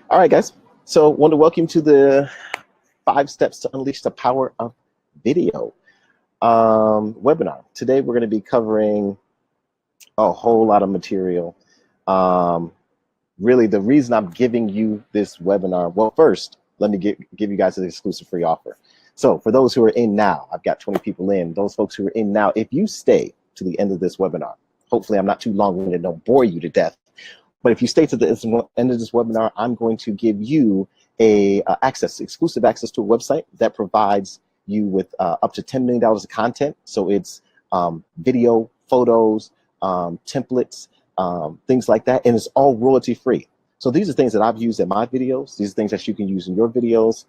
All right, guys. So want to welcome you to the 5 steps to unleash the power of video webinar. Today, we're going to be covering a whole lot of material. Really, the reason I'm giving you this webinar, well, first, let me give you guys an exclusive free offer. So for those who are in now, I've got 20 people in. Those folks who are in now, if you stay to the end of this webinar, hopefully I'm not too long-winded, don't bore you to death. But if you stay to the end of this webinar, I'm going to give you exclusive access to a website that provides you with up to $10 million of content. So it's video, photos, templates, things like that, and it's all royalty free. So these are things that I've used in my videos. These are things that you can use in your videos.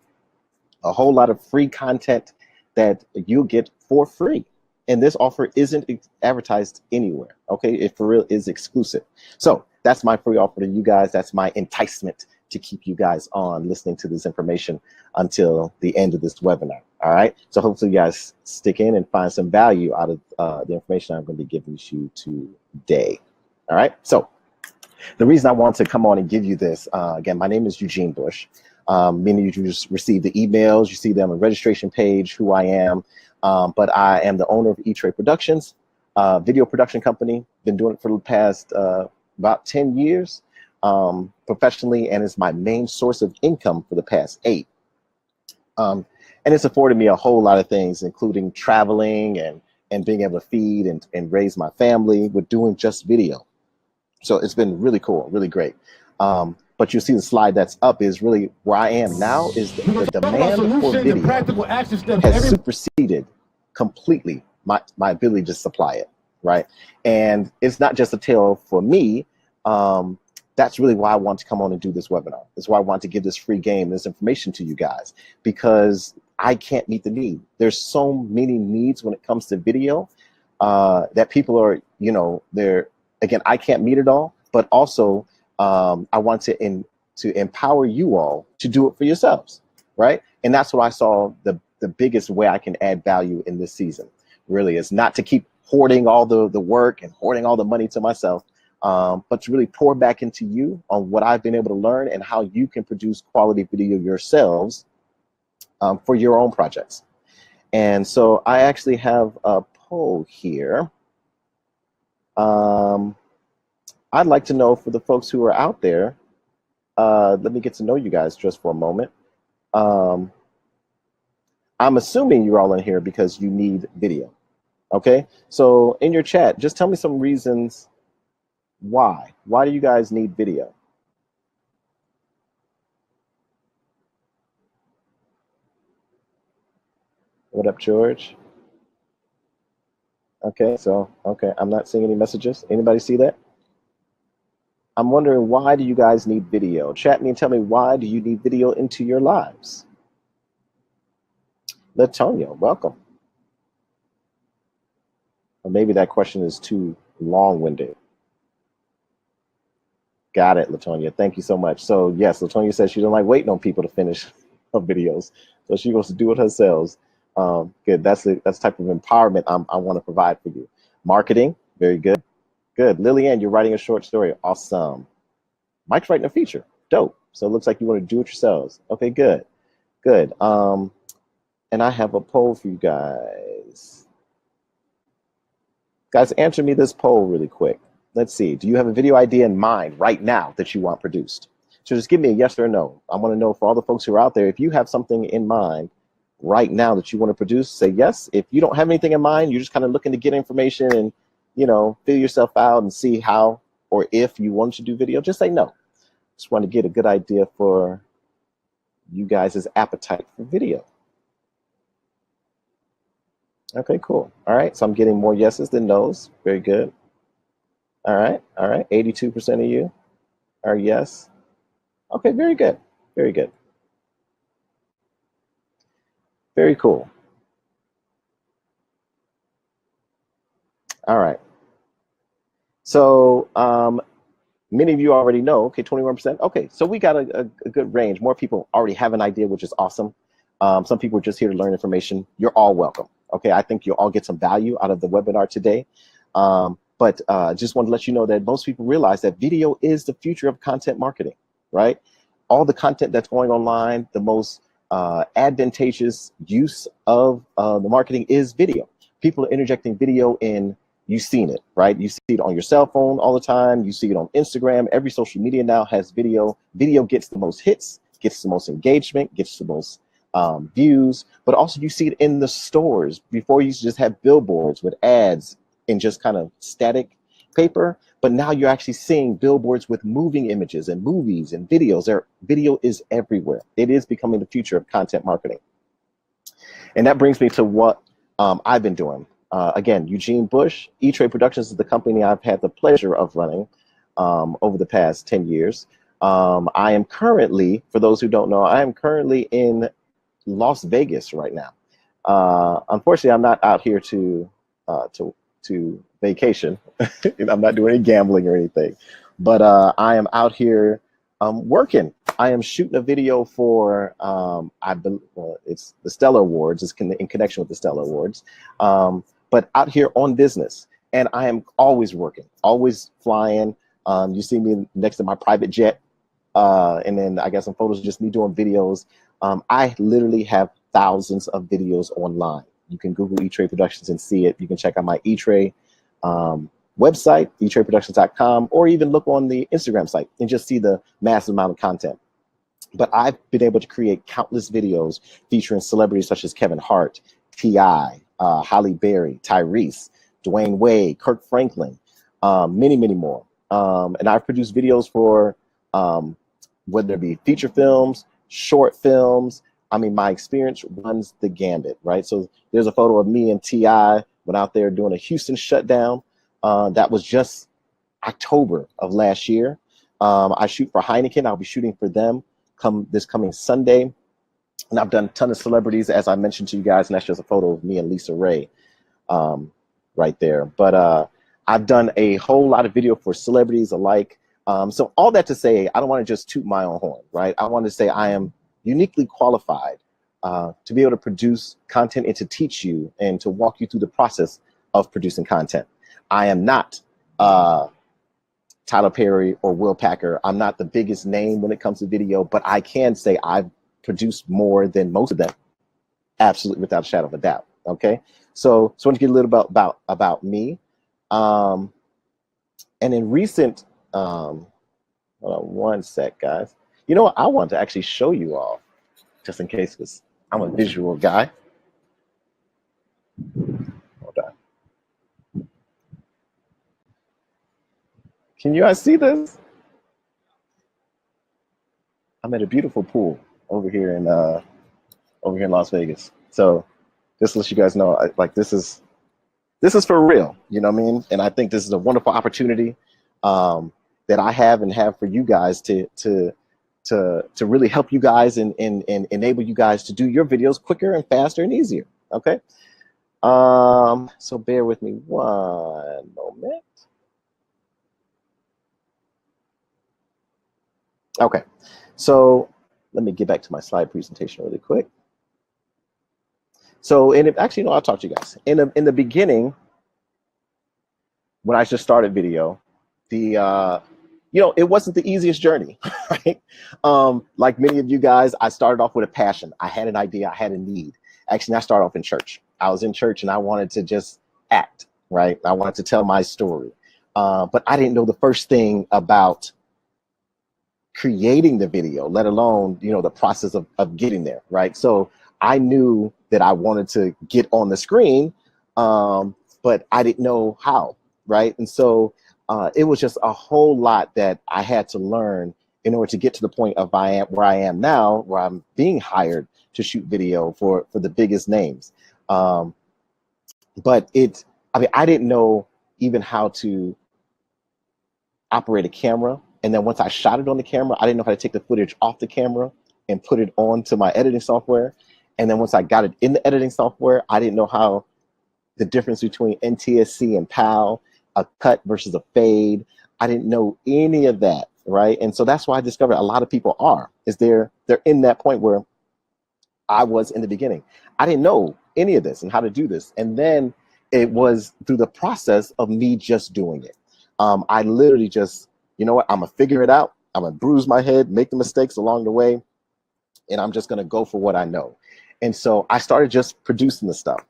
A whole lot of free content that you'll get for free. And this offer isn't advertised anywhere, okay? It for real is exclusive. So that's my free offer to you guys. That's my enticement to keep you guys on listening to this information until the end of this webinar, all right? So hopefully you guys stick in and find some value out of the information I'm going to be giving you today, all right? So the reason I want to come on and give you this, again, my name is Eugene Bush. Many of you just receive the emails, you see them on the registration page, who I am. But I am the owner of E-Tre Productions, video production company. Been doing it for the past about 10 years professionally, and it's my main source of income for the past 8. And it's afforded me a whole lot of things, including traveling and being able to feed and raise my family with doing just video. So it's been really cool, really great. But you see the slide that's up is really where I am now is the demand for video has superseded completely my ability to supply it, right? And it's not just a tale for me. That's really why I want to come on and do this webinar. That's why I want to give this free game, this information to you guys, because I can't meet the need. There's so many needs when it comes to video that people are, again, I can't meet it all, but also I want to empower you all to do it for yourselves, right? And that's what I saw the biggest way I can add value in this season, really, is not to keep hoarding all the work and hoarding all the money to myself, but to really pour back into you on what I've been able to learn and how you can produce quality video yourselves for your own projects. And so I actually have a poll here. I'd like to know, for the folks who are out there, let me get to know you guys just for a moment. I'm assuming you're all in here because you need video, okay? So in your chat, just tell me some reasons why. Why do you guys need video? What up, George? Okay, I'm not seeing any messages. Anybody see that? I'm wondering, why do you guys need video? Chat me and tell me, why do you need video into your lives? Latonia, welcome. Or maybe that question is too long-winded. Got it, Latonia. Thank you so much. So yes, Latonia says she doesn't like waiting on people to finish her videos, so she wants to do it herself. Good. That's the type of empowerment I want to provide for you. Marketing, very good. Good. Lillian, you're writing a short story. Awesome. Mike's writing a feature. Dope. So it looks like you want to do it yourselves. Okay, good. Good. And I have a poll for you guys. Guys, answer me this poll really quick. Let's see. Do you have a video idea in mind right now that you want produced? So just give me a yes or a no. I want to know, for all the folks who are out there, if you have something in mind right now that you want to produce, say yes. If you don't have anything in mind, you're just kind of looking to get information and, fill yourself out and see how or if you want to do video, just say no. Just want to get a good idea for you guys' appetite for video. Okay, cool. All right, so I'm getting more yeses than nos. Very good. All right, 82% of you are yes. Okay, very good, very good. Very cool. All right. So many of you already know, okay, 21%. Okay, so we got a good range. More people already have an idea, which is awesome. Some people are just here to learn information. You're all welcome. Okay, I think you'll all get some value out of the webinar today. But just want to let you know that most people realize that video is the future of content marketing, right? all the content that's going online, the most advantageous use of the marketing is video. People are interjecting video in. You've seen it, right? You see it on your cell phone all the time. You see it on Instagram. Every social media now has video. Video gets the most hits, gets the most engagement, gets the most views, but also you see it in the stores. Before, you used to just have billboards with ads in just kind of static paper, but now you're actually seeing billboards with moving images and movies and videos. Video is everywhere. It is becoming the future of content marketing. And that brings me to what I've been doing. Again, Eugene Bush, E-Tre Productions is the company I've had the pleasure of running over the past 10 years. I am currently, for those who don't know, I am currently in Las Vegas right now. Unfortunately, I'm not out here to vacation. I'm not doing any gambling or anything, but I am out here working. I am shooting a video for it's the Stellar Awards. It's in connection with the Stellar Awards, but out here on business. And I am always working, always flying. You see me next to my private jet, and then I got some photos of just me doing videos. I literally have thousands of videos online. You can Google E-Tre Productions and see it. You can check out my E-Tre website, etreproductions.com, or even look on the Instagram site and just see the massive amount of content. But I've been able to create countless videos featuring celebrities such as Kevin Hart, T.I., Halle Berry, Tyrese, Dwayne Wade, Kirk Franklin, many, many more. And I've produced videos for whether it be feature films, short films. I mean, my experience runs the gambit, right? So there's a photo of me and T.I. went out there doing a Houston shutdown. That was just October of last year. I shoot for Heineken. I'll be shooting for them this coming Sunday. And I've done a ton of celebrities, as I mentioned to you guys, and that's just a photo of me and Lisa Ray right there. But I've done a whole lot of video for celebrities alike. So all that to say, I don't want to just toot my own horn, right? I want to say I am uniquely qualified to be able to produce content and to teach you and to walk you through the process of producing content. I am not Tyler Perry or Will Packer. I'm not the biggest name when it comes to video, but I can say I've produced more than most of them, absolutely, without a shadow of a doubt. Okay, so I want to get a little about me. And in recent, hold on one sec, guys. You know what? I want to actually show you all, just in case, because I'm a visual guy. Hold on. Can you guys see this? I'm at a beautiful pool over here in Las Vegas. So just to let you guys know, like this is for real. You know what I mean? And I think this is a wonderful opportunity that I have for you guys to really help you guys and enable you guys to do your videos quicker and faster and easier. Okay. So bear with me one moment. Okay, so let me get back to my slide presentation really quick. So, actually, no, I'll talk to you guys. In the beginning, when I just started video, it wasn't the easiest journey, right? Like many of you guys, I started off with a passion. I had an idea, I had a need. Actually, I started off in church. I was in church and I wanted to just act, right? I wanted to tell my story. But I didn't know the first thing about creating the video, let alone, the process of getting there, right? So I knew that I wanted to get on the screen, but I didn't know how, right? And so it was just a whole lot that I had to learn in order to get to the point of where I am now, where I'm being hired to shoot video for the biggest names. But I didn't know even how to operate a camera. And then once I shot it on the camera, I didn't know how to take the footage off the camera and put it onto my editing software. And then once I got it in the editing software, I didn't know how the difference between NTSC and PAL, a cut versus a fade. I didn't know any of that, right? And so that's why I discovered a lot of people they're in that point where I was in the beginning. I didn't know any of this and how to do this. And then it was through the process of me just doing it. I literally just, you know what, I'm gonna figure it out. I'm gonna bruise my head, make the mistakes along the way, and I'm just gonna go for what I know. And so I started just producing the stuff.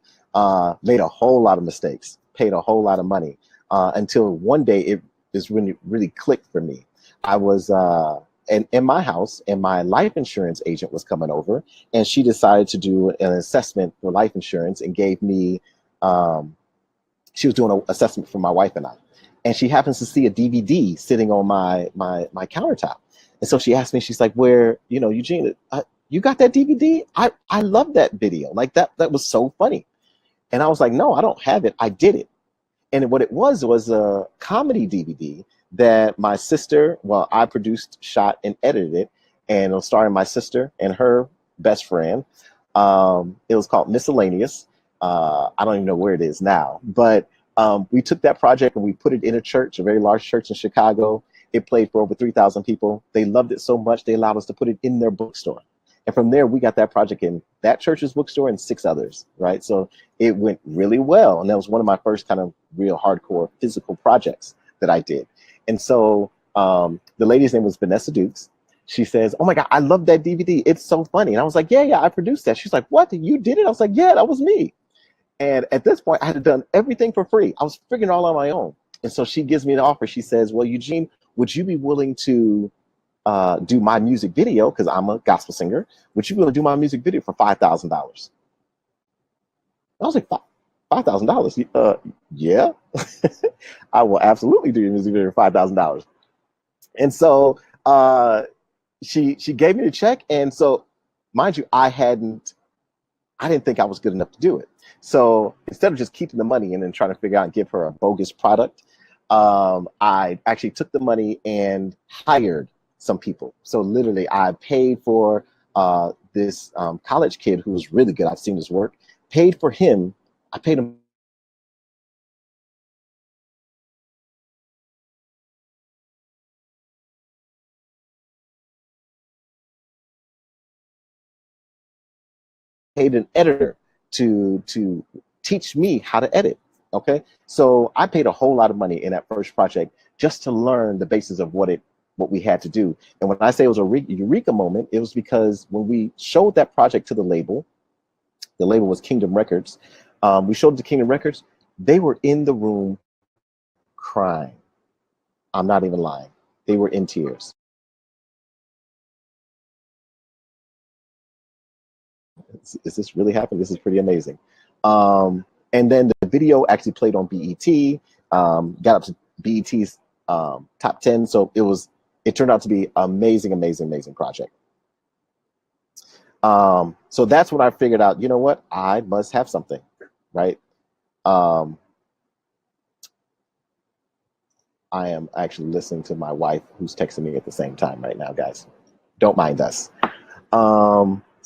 Made a whole lot of mistakes, paid a whole lot of money, until one day it just really clicked for me. I was in my house, and my life insurance agent was coming over, and she decided to do an assessment for life insurance and gave me, she was doing an assessment for my wife and I. And she happens to see a DVD sitting on my countertop. And so she asked me, she's like, where, you know, Eugene, you got that DVD? I love that video. Like that was so funny. And I was like, no, I don't have it. I did it. And what it was a comedy DVD that my sister, well, I produced, shot, and edited it. And it was starring my sister and her best friend. It was called Miscellaneous. I don't even know where it is now, but we took that project and we put it in a church, a very large church in Chicago. It played for over 3,000 people. They loved it so much, they allowed us to put it in their bookstore. And from there, we got that project in that church's bookstore and 6 others, right? So it went really well. And that was one of my first kind of real hardcore physical projects that I did. And so the lady's name was Vanessa Dukes. She says, oh my God, I love that DVD. It's so funny. And I was like, yeah, I produced that. She's like, what? You did it? I was like, yeah, that was me. And at this point, I had done everything for free. I was figuring it all on my own. And so she gives me an offer. She says, well, Eugene, would you be willing to do my music video? Because I'm a gospel singer. Would you be willing to do my music video for $5,000? I was like, $5,000? Yeah, I will absolutely do your music video for $5,000. And so she gave me the check. And so, mind you, I didn't think I was good enough to do it. So instead of just keeping the money and then trying to figure out and give her a bogus product, I actually took the money and hired some people. So literally I paid for this college kid who was really good. I've seen his work, paid for him. I paid him paid an editor to teach me how to edit. Okay, so I paid a whole lot of money in that first project just to learn the basis of what we had to do. And when I say it was a eureka moment, it was because when we showed that project to the label was Kingdom Records. We showed it to Kingdom Records. They were in the room crying. I'm not even lying. They were in tears. Is this really happening? This is pretty amazing. And then the video actually played on BET, got up to BET's top 10. So it turned out to be amazing project. So that's when I figured out, you know what, I must have something, right? I am actually listening to my wife who's texting me at the same time right now, guys. Don't mind us.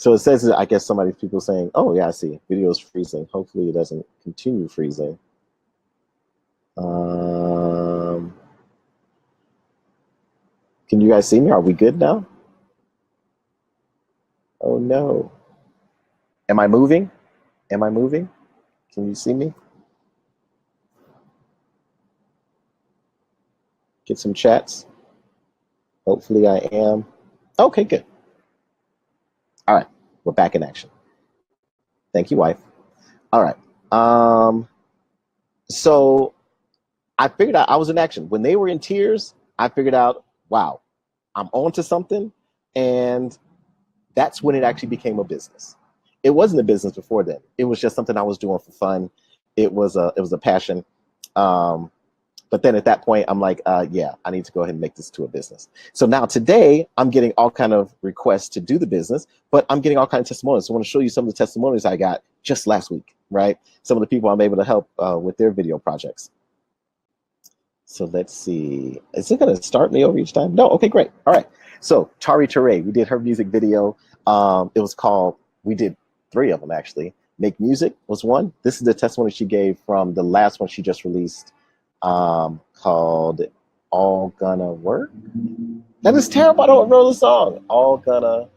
So it says, I guess people saying, oh yeah, I see, video is freezing. Hopefully it doesn't continue freezing. Can you guys see me? Are we good now? Oh no. Am I moving? Am I moving? Can you see me? Get some chats. Hopefully I am. Okay, good. All right, we're back in action. Thank you, wife. All right. So I figured out I was in action. When they were in tears, I figured out, wow, I'm on to something. And that's when it actually became a business. It wasn't a business before then. It was just something I was doing for fun. It was a passion. But then at that point, I'm like, yeah, I need to go ahead and make this to a business. So now today, I'm getting all kind of requests to do the business, but I'm getting all kinds of testimonials. So I want to show you some of the testimonials I got just last week, right? Some of the people I'm able to help with their video projects. So let's see. Is it going to start me over each time? No. Okay, great. All right. So Tari Ture, we did her music video. It was called, we did 3 of them actually. Make Music was one. This is the testimony she gave from the last one she just released, called All Gonna Work. That is terrible. I don't remember the song. All Gonna.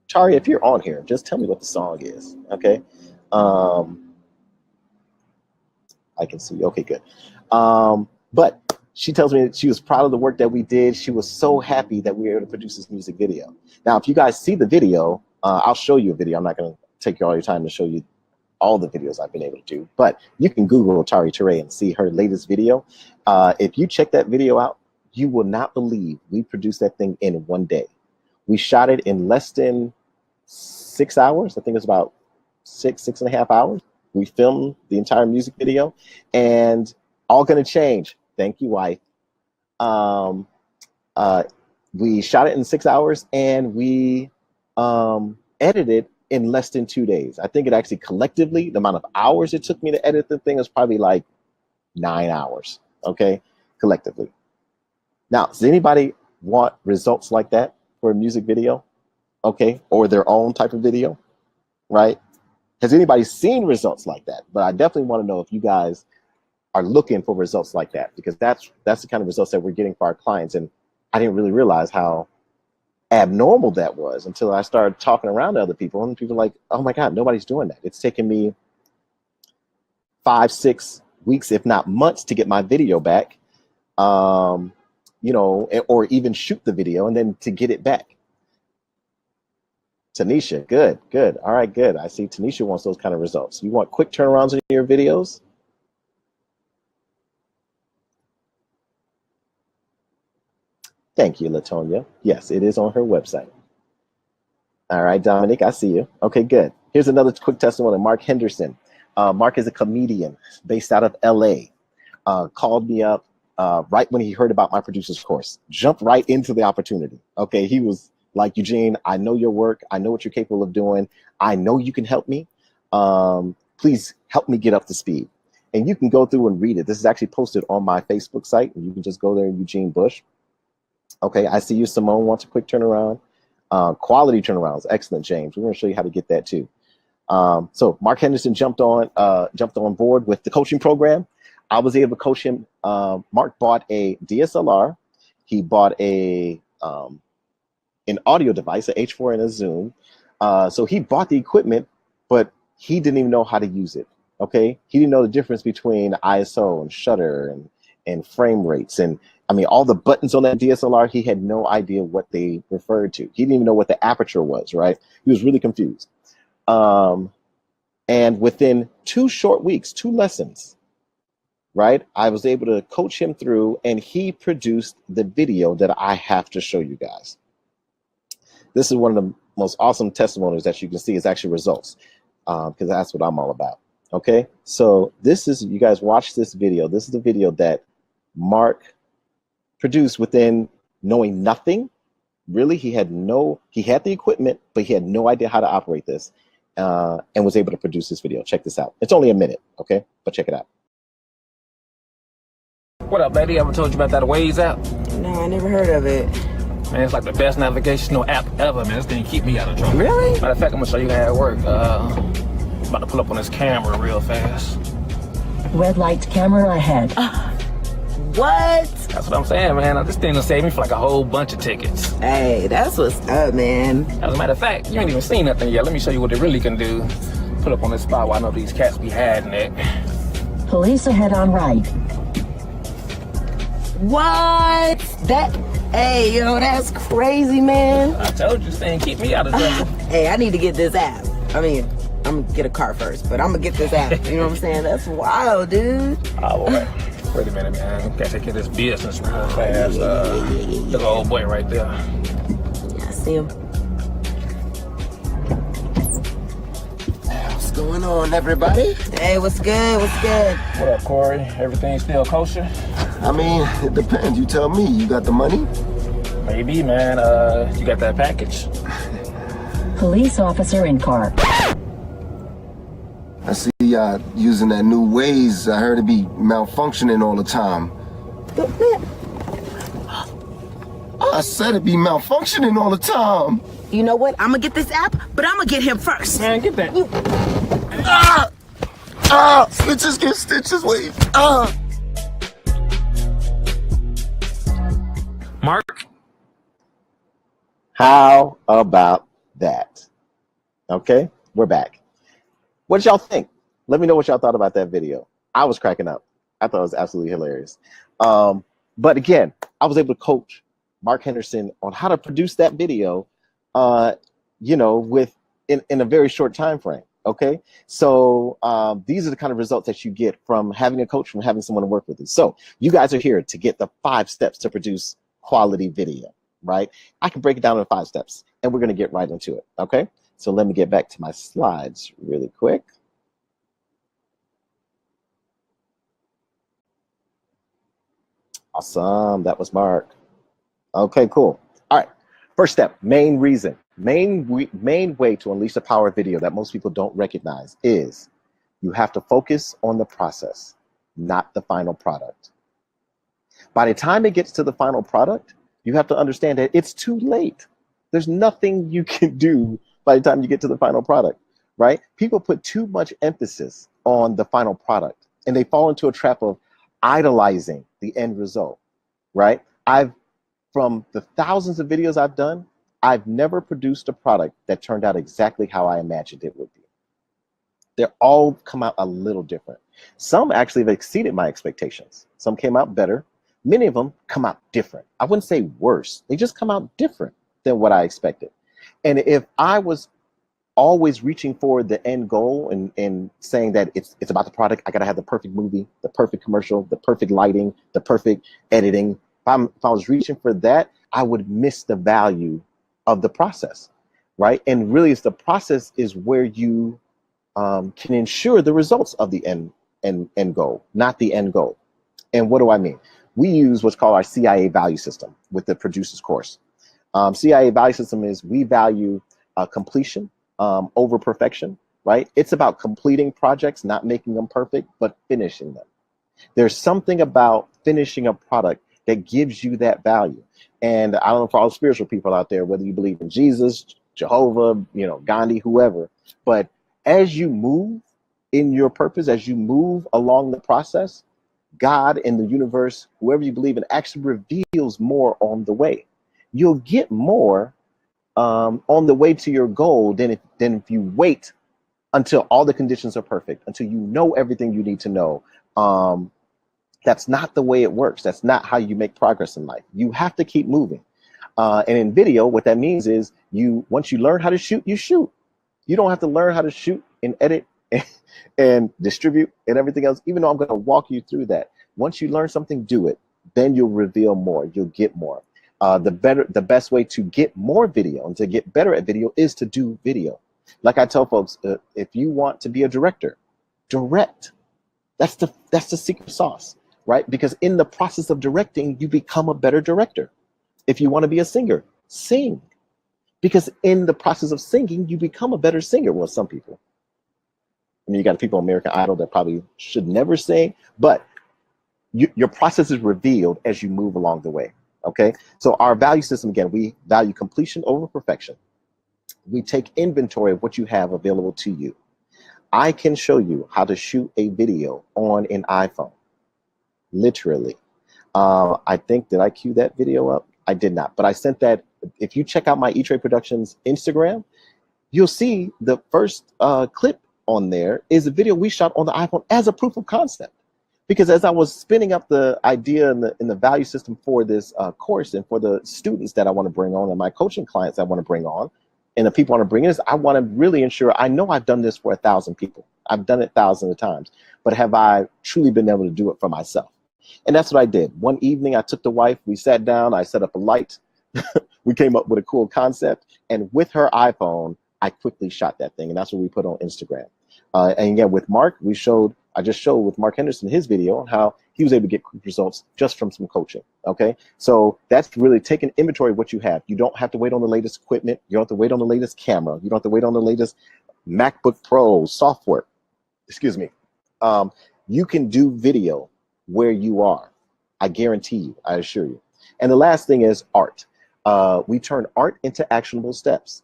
Tari, if you're on here, just tell me what the song is. Okay. I can see. Okay, good. But She tells me that she was proud of the work that we did. She was so happy that we were able to produce this music video. Now, if you guys see the video, I'll show you a video. I'm not going to take all your time to show you all the videos I've been able to do, but you can Google E-Tre and see her latest video. If you check that video out, you will not believe we produced that thing in one day. We shot it in less than 6 hours. I think it's about six and a half hours. We filmed the entire music video, and all gonna change. Thank you, wife. We shot it in 6 hours, and we edited in less than 2 days. I think it actually collectively, the amount of hours it took me to edit the thing is probably like 9 hours, okay, collectively. Now, does anybody want results like that for a music video, okay, or their own type of video, right? Has anybody seen results like that? But I definitely want to know if you guys are looking for results like that, because that's the kind of results that we're getting for our clients. And I didn't really realize how abnormal that was until I started talking around to other people, and people are like, oh my God, nobody's doing that. It's taken me 5, 6 weeks, if not months, to get my video back, you know, or even shoot the video and then to get it back. Tanisha, good. All right, good. I see Tanisha wants those kind of results. You want quick turnarounds in your videos? Thank you, Latonia. Yes, it is on her website. All right, Dominic, I see you. Okay, good. Here's another quick testimony. Mark Henderson. Mark is a comedian based out of LA. Called me up right when he heard about my producer's course. Jumped right into the opportunity. Okay, he was like, Eugene, I know your work. I know what you're capable of doing. I know you can help me. Please help me get up to speed. And you can go through and read it. This is actually posted on my Facebook site, and you can just go there, Eugene Bush. Okay, I see you. Simone wants a quick turnaround. Quality turnarounds. Excellent, James. We're going to show you how to get that too. So Mark Henderson jumped on board with the coaching program. I was able to coach him. Mark bought a DSLR. He bought an audio device, an H4 and a Zoom. So he bought the equipment, but he didn't even know how to use it. Okay, he didn't know the difference between ISO and shutter and frame rates, and I mean all the buttons on that DSLR. He had no idea what they referred to. He didn't even know what the aperture was. Right, he was really confused. And within 2 short weeks, 2 lessons, right, I was able to coach him through, and he produced the video that I have to show you guys. This is one of the most awesome testimonies that you can see is actually results, because that's what I'm all about. Okay, so this is, you guys watch this video. This is the video that Mark produced within knowing nothing. Really, he had the equipment, but he had no idea how to operate this, and was able to produce this video. Check this out. It's only a minute, okay, but check it out. What up, lady? Ever told you about that Waze app? No, I never heard of it. Man, it's like the best navigational app ever, man. This thing keep me out of trouble. Really? Matter of fact, I'm gonna show you how it works. About to pull up on this camera real fast. Red light camera ahead. What? That's what I'm saying, man. This thing will save me for like a whole bunch of tickets. Hey, that's what's up, man. As a matter of fact, you ain't even seen nothing yet. Let me show you what it really can do. Pull up on this spot where I know these cats be hiding it. Police ahead on right. What? Hey, yo, that's crazy, man. I told you, this thing keep me out of trouble. Hey, I need to get this app. I mean, I'm gonna get a car first, but I'm gonna get this app. You know what I'm saying? That's wild, dude. Oh, boy. Wait a minute, man. Gotta take care of this business real fast. Look at old boy right there. Yeah, I see him. What's going on, everybody? Hey, what's good? What's good? What up, Corey? Everything still kosher? I mean, it depends. You tell me. You got the money? Maybe, man. You got that package? Police officer in car. I see y'all using that new Waze. I heard it be malfunctioning all the time. I said it be malfunctioning all the time. You know what? I'm gonna get this app, but I'm gonna get him first. Man, get that. Stitches get stitches. Wait. Mark? How about that? Okay, we're back. What did y'all think? Let me know what y'all thought about that video. I was cracking up. I thought it was absolutely hilarious. But again, I was able to coach Mark Henderson on how to produce that video, in a very short time frame. Okay, so these are the kind of results that you get from having a coach, from having someone to work with you. So you guys are here to get the 5 steps to produce quality video, right? I can break it down in 5 steps, and we're going to get right into it. Okay, so let me get back to my slides really quick. Awesome, that was Mark. Okay, cool. All right, first step, main reason. Main way to unleash the power of video that most people don't recognize is you have to focus on the process, not the final product. By the time it gets to the final product, you have to understand that it's too late. There's nothing you can do by the time you get to the final product, right? People put too much emphasis on the final product, and they fall into a trap of idolizing the end result, right? From the thousands of videos I've done, I've never produced a product that turned out exactly how I imagined it would be. They're all come out a little different. Some actually have exceeded my expectations. Some came out better. Many of them come out different. I wouldn't say worse. They just come out different than what I expected. And if I was always reaching for the end goal and saying that it's about the product, I got to have the perfect movie, the perfect commercial, the perfect lighting, the perfect editing. If I was reaching for that, I would miss the value of the process, right? And really, it's the process is where you can ensure the results of the end goal, not the end goal. And what do I mean? We use what's called our CIA value system with the producers course. CIA value system is we value completion over perfection, right? It's about completing projects, not making them perfect, but finishing them. There's something about finishing a product that gives you that value. And I don't know for all spiritual people out there, whether you believe in Jesus, Jehovah, Gandhi, whoever, but as you move in your purpose, as you move along the process, God and the universe, whoever you believe in, actually reveals more on the way. You'll get more on the way to your goal than if you wait until all the conditions are perfect, until you know everything you need to know. That's not the way it works. That's not how you make progress in life. You have to keep moving. And in video, what that means is once you learn how to shoot, you shoot. You don't have to learn how to shoot and edit and distribute and everything else, even though I'm going to walk you through that. Once you learn something, do it. Then you'll reveal more. You'll get more. The best way to get more video and to get better at video is to do video. Like I tell folks, if you want to be a director, direct. That's the secret sauce, right? Because in the process of directing, you become a better director. If you want to be a singer, sing. Because in the process of singing, you become a better singer. Well, some people. I mean, you got people on American Idol that probably should never sing, but your process is revealed as you move along the way. Okay, so our value system, again, we value completion over perfection. We take inventory of what you have available to you. I can show you how to shoot a video on an iPhone, literally. I think, did I cue that video up? I did not, but I sent that. If you check out my E-Tre Productions Instagram, you'll see the first clip on there is a video we shot on the iPhone as a proof of concept. Because as I was spinning up the idea in the value system for this course and for the students that I want to bring on and my coaching clients I want to bring on and the people I want to bring in, I want to really ensure, I know I've done this for 1,000 people. I've done it thousands of times, but have I truly been able to do it for myself? And that's what I did. One evening I took the wife, we sat down, I set up a light, we came up with a cool concept, and with her iPhone, I quickly shot that thing, and that's what we put on Instagram. And again, with Mark, I just showed with Mark Henderson his video on how he was able to get quick results just from some coaching. Okay, so that's really taking inventory of what you have. You don't have to wait on the latest equipment. You don't have to wait on the latest camera. You don't have to wait on the latest MacBook Pro software. Excuse me. You can do video where you are. I guarantee you. I assure you. And the last thing is art. We turn art into actionable steps.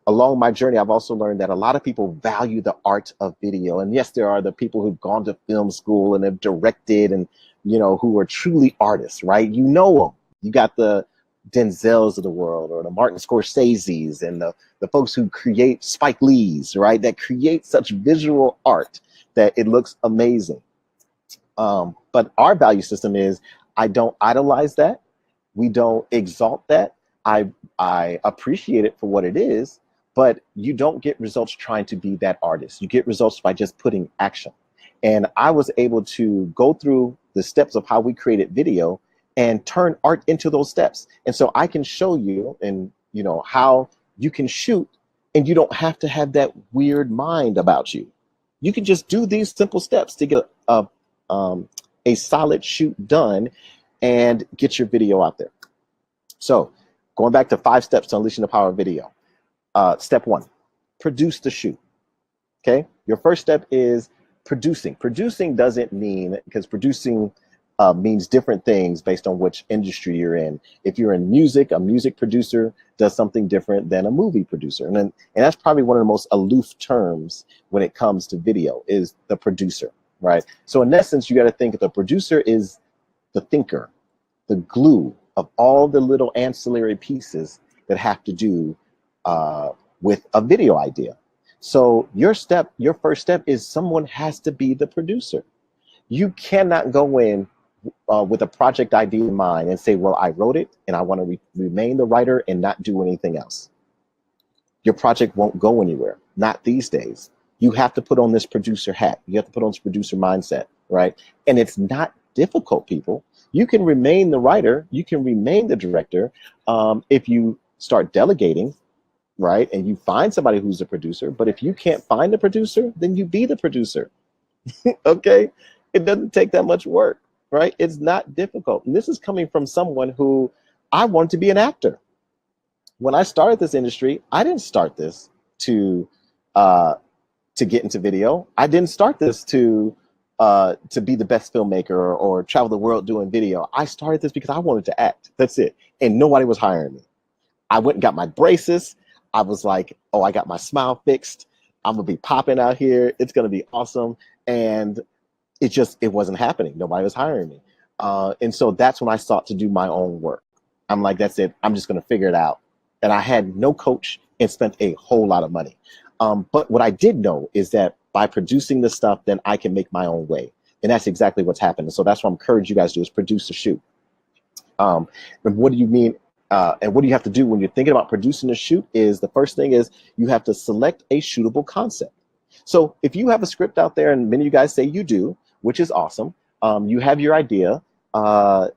Along my journey, I've also learned that a lot of people value the art of video. And yes, there are the people who've gone to film school and have directed and, who are truly artists, right? You know them. You got the Denzels of the world or the Martin Scorseses and the folks who create Spike Lees, right? That create such visual art that it looks amazing. But our value system is, I don't idolize that. We don't exalt that. I appreciate it for what it is, but you don't get results trying to be that artist. You get results by just putting action. And I was able to go through the steps of how we created video and turn art into those steps. And so I can show you, and you know, how you can shoot and you don't have to have that weird mind about you. You can just do these simple steps to get a solid shoot done and get your video out there. So going back to 5 steps to unleashing the power of video. Step 1, produce the shoot. Okay, your first step is producing. Producing doesn't mean, because producing means different things based on which industry you're in. If you're in music, a music producer does something different than a movie producer. And that's probably one of the most aloof terms when it comes to video, is the producer, right? So in essence, you got to think the producer is the thinker, the glue of all the little ancillary pieces that have to do with a video idea. So your first step is someone has to be the producer. You cannot go in with a project idea in mind and say, well, I wrote it and I want to remain the writer and not do anything else. Your project won't go anywhere, not these days. You have to put on this producer hat. You have to put on this producer mindset, right? And it's not difficult, people. You can remain the writer, you can remain the director if you start delegating, right? And you find somebody who's a producer. But if you can't find a producer, then you be the producer. Okay? It doesn't take that much work, right? It's not difficult. And this is coming from someone who, I wanted to be an actor. When I started this industry, I didn't start this to get into video. I didn't start this to be the best filmmaker or travel the world doing video. I started this because I wanted to act. That's it. And nobody was hiring me. I went and got my braces. I was like, oh, I got my smile fixed. I'm gonna be popping out here. It's gonna be awesome. And it wasn't happening. Nobody was hiring me. And so that's when I sought to do my own work. I'm like, that's it. I'm just gonna figure it out. And I had no coach and spent a whole lot of money. But what I did know is that by producing this stuff, then I can make my own way. And that's exactly what's happened. And so that's what I'm encouraging you guys to do, is produce a shoot. And what do you mean? And what do you have to do when you're thinking about producing a shoot? Is the first thing is you have to select a shootable concept. So if you have a script out there, and many of you guys say you do, which is awesome, you have your idea. I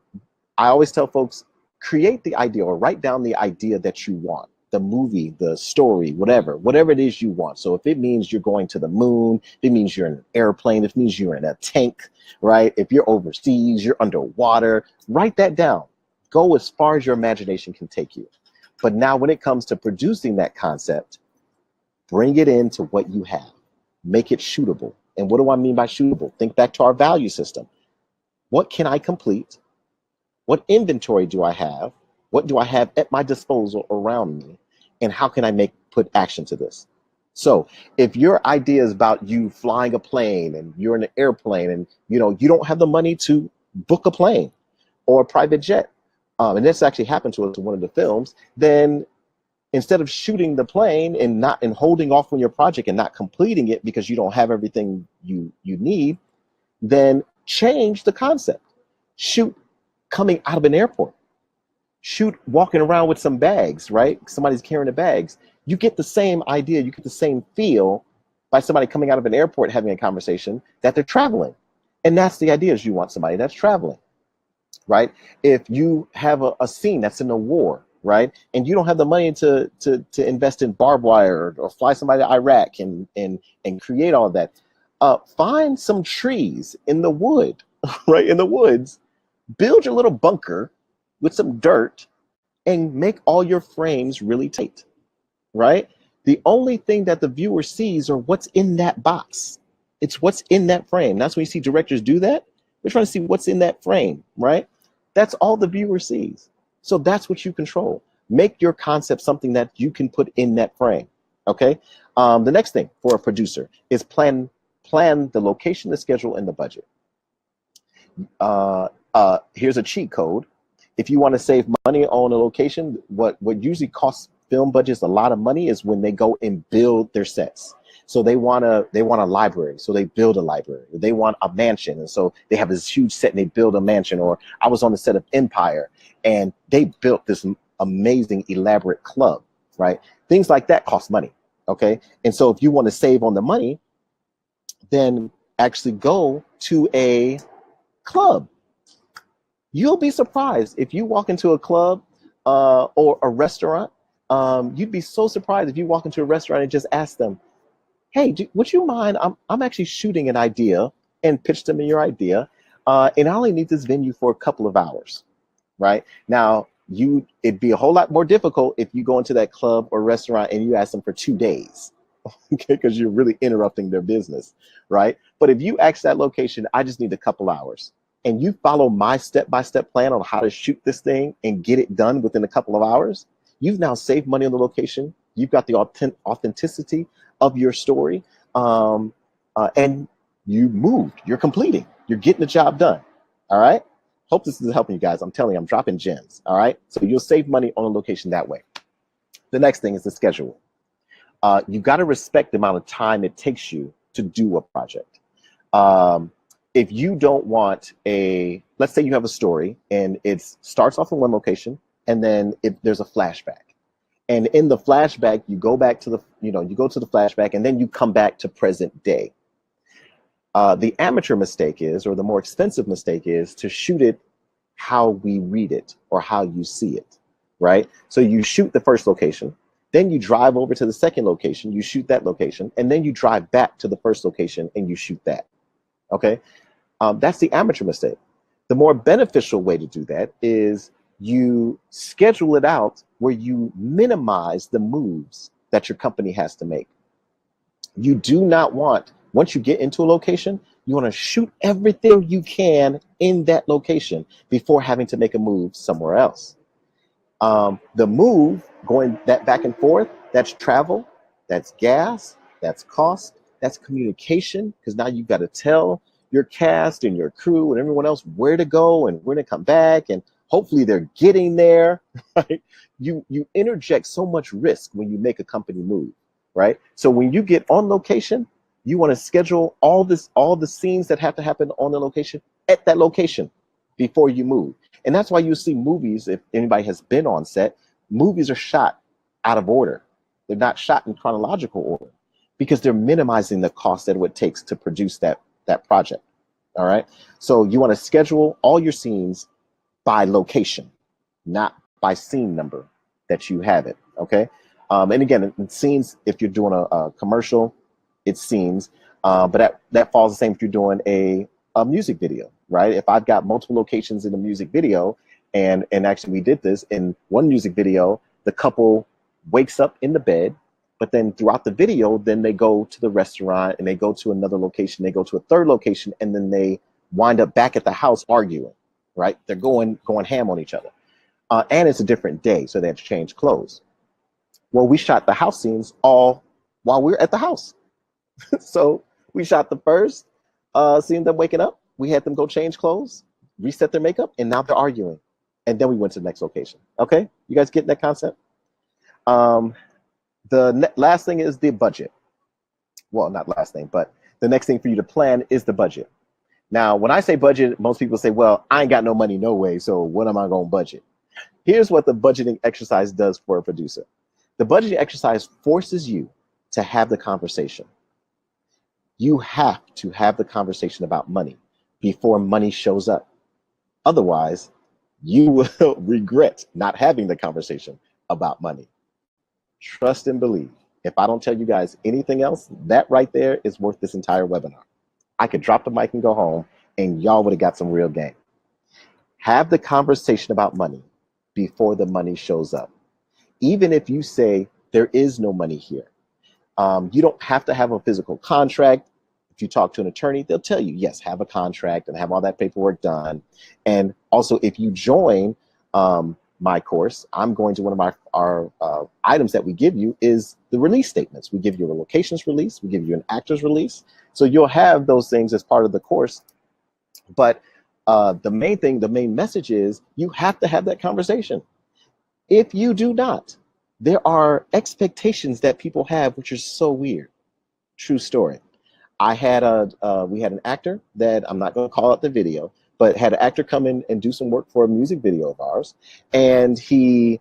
always tell folks, create the idea or write down the idea that you want. The movie, the story, whatever it is you want. So if it means you're going to the moon, if it means you're in an airplane, if it means you're in a tank, right? If you're overseas, you're underwater, write that down. Go as far as your imagination can take you. But now when it comes to producing that concept, bring it into what you have. Make it shootable. And what do I mean by shootable? Think back to our value system. What can I complete? What inventory do I have? What do I have at my disposal around me? And how can I put action to this? So if your idea is about you flying a plane and you're in an airplane and you don't have the money to book a plane or a private jet, and this actually happened to us in one of the films, then instead of shooting the plane and holding off on your project and not completing it because you don't have everything you need, then change the concept. Shoot coming out of an airport. Shoot walking around with some bags, right? Somebody's carrying the bags. You get the same idea, you get the same feel by somebody coming out of an airport having a conversation that they're traveling. And that's the idea, is you want somebody that's traveling, right? If you have a scene that's in a war, right? And you don't have the money to invest in barbed wire or fly somebody to Iraq and create all of that, find some trees in the wood, right? In the woods, build your little bunker with some dirt and make all your frames really tight, right? The only thing that the viewer sees are what's in that box. It's what's in that frame. That's when you see directors do that. They're trying to see what's in that frame, right? That's all the viewer sees. So that's what you control. Make your concept something that you can put in that frame, okay? The next thing for a producer is plan the location, the schedule, and the budget. Here's a cheat code. If you want to save money on a location, what usually costs film budgets a lot of money is when they go and build their sets. So they want a library. So they build a library. They want a mansion. And so they have this huge set and they build a mansion. Or I was on the set of Empire and they built this amazing, elaborate club, right? Things like that cost money. Okay. And so if you want to save on the money, then actually go to a club. You'll be surprised if you walk into a club or a restaurant. You'd be so surprised if you walk into a restaurant and just ask them, hey, would you mind? I'm actually shooting an idea, and pitch them your idea. And I only need this venue for a couple of hours, right? Now, it'd be a whole lot more difficult if you go into that club or restaurant and you ask them for 2 days, okay? Because you're really interrupting their business, right? But if you ask that location, I just need a couple hours, and you follow my step-by-step plan on how to shoot this thing and get it done within a couple of hours, you've now saved money on the location. You've got the authenticity of your story, and you moved. You're completing. You're getting the job done. All right. Hope this is helping you guys. I'm telling you, I'm dropping gems. All right. So you'll save money on a location that way. The next thing is the schedule. You got to respect the amount of time it takes you to do a project. If you don't want let's say you have a story and it starts off in one location, and then there's a flashback. And in the flashback, you go back to you go to the flashback, and then you come back to present day. The amateur mistake is, or the more expensive mistake is, to shoot it how we read it or how you see it, right? So you shoot the first location, then you drive over to the second location, you shoot that location, and then you drive back to the first location and you shoot that, okay? That's the amateur mistake. The more beneficial way to do that is you schedule it out where you minimize the moves that your company has to make. You do not want, once you get into a location, you want to shoot everything you can in that location before having to make a move somewhere else. The move, going that back and forth, that's travel, that's gas, that's cost, that's communication, because now you've got to tell your cast and your crew and everyone else where to go and when to come back, and hopefully they're getting there, right? You interject so much risk when you make a company move, right? So when you get on location, you want to schedule all the scenes that have to happen on the location at that location before you move. And that's why you see movies, if anybody has been on set, movies are shot out of order. They're not shot in chronological order because they're minimizing the cost that it takes to produce that project, all right? So you want to schedule all your scenes by location, not by scene number that you have it, okay? And again, in scenes, if you're doing a commercial, it's scenes, but that falls the same if you're doing a music video, right? If I've got multiple locations in a music video, and actually we did this in one music video, the couple wakes up in the bed, but then throughout the video, then they go to the restaurant and they go to another location, they go to a third location, and then they wind up back at the house arguing, right? They're going ham on each other. And it's a different day, so they have to change clothes. Well, we shot the house scenes all while we were at the house. So we shot the first scene of them waking up. We had them go change clothes, reset their makeup, and now they're arguing. And then we went to the next location. Okay, you guys get that concept? The last thing is the budget. Well, not last thing, but the next thing for you to plan is the budget. Now, when I say budget, most people say, well, I ain't got no money no way, so what am I going to budget? Here's what the budgeting exercise does for a producer. The budgeting exercise forces you to have the conversation. You have to have the conversation about money before money shows up. Otherwise, you will regret not having the conversation about money. Trust and believe. If I don't tell you guys anything else, that right there is worth this entire webinar. I could drop the mic and go home, and y'all would have got some real game. Have the conversation about money before the money shows up. Even if you say there is no money here, you don't have to have a physical contract. If you talk to an attorney, they'll tell you, yes, have a contract and have all that paperwork done. And also, if you join my course, I'm going to, one of our items that we give you is the release statements. We give you a locations release, we give you an actor's release. So you'll have those things as part of the course. But the main message is you have to have that conversation. If you do not, there are expectations that people have, which are so weird. True story. I had we had an actor that I'm not going to call out the video, but had an actor come in and do some work for a music video of ours. And we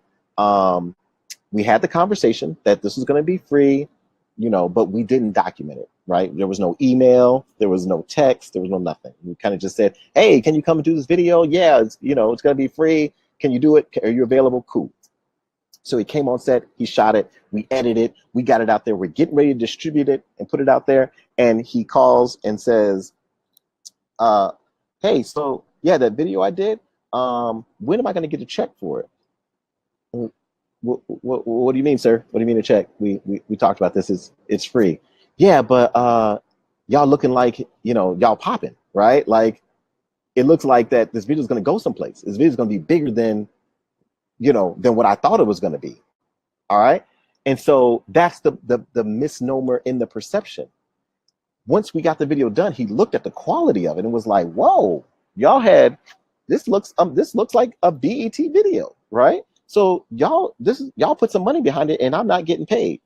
had the conversation that this was going to be free, you know, but we didn't document it, right? There was no email, there was no text, there was no nothing. We kind of just said, hey, can you come and do this video? Yeah, it's, you know, it's going to be free. Can you do it? Are you available? Cool. So he came on set, he shot it, we edited it, we got it out there. We're getting ready to distribute it and put it out there. And he calls and says, hey, so yeah, that video I did, when am I going to get a check for it? What do you mean, sir? What do you mean a check? We talked about this. It's free. Yeah, but y'all looking like, you know, y'all popping, right? Like, it looks like that this video is going to go someplace. This video is going to be bigger than, you know, than what I thought it was going to be. All right. And so that's the misnomer in the perception. Once we got the video done, he looked at the quality of it and was like, whoa, y'all had, this looks like a BET video, right? So y'all put some money behind it and I'm not getting paid.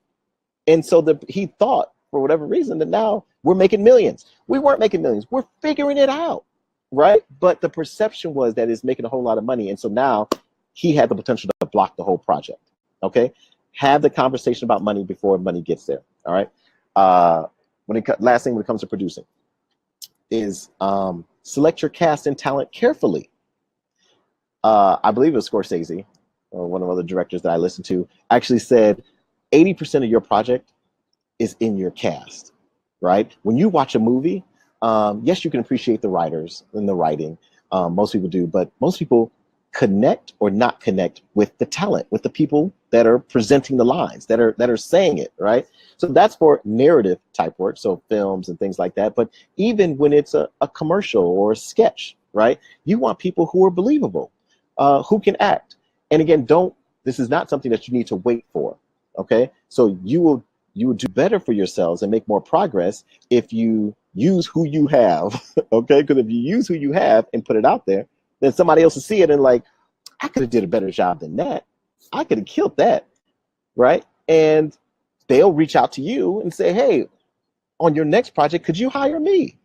And so he thought, for whatever reason, that now we're making millions. We weren't making millions. We're figuring it out, right? But the perception was that it's making a whole lot of money. And so now he had the potential to block the whole project, okay? Have the conversation about money before money gets there, all right? Last thing when it comes to producing is select your cast and talent carefully. I believe it was Scorsese, or one of the other directors that I listened to, actually said 80% of your project is in your cast, right? When you watch a movie, yes, you can appreciate the writers and the writing. Most people do, but most people connect or not connect with the talent, with the people that are presenting the lines, that are saying it, right? So that's for narrative type work, so films and things like that. But even when it's a commercial or a sketch, right? You want people who are believable, who can act. And again, this is not something that you need to wait for, okay? So you will do better for yourselves and make more progress if you use who you have, okay? Because if you use who you have and put it out there, then somebody else will see it and like, I could have did a better job than that. I could have killed that, right? And they'll reach out to you and say, hey, on your next project, could you hire me,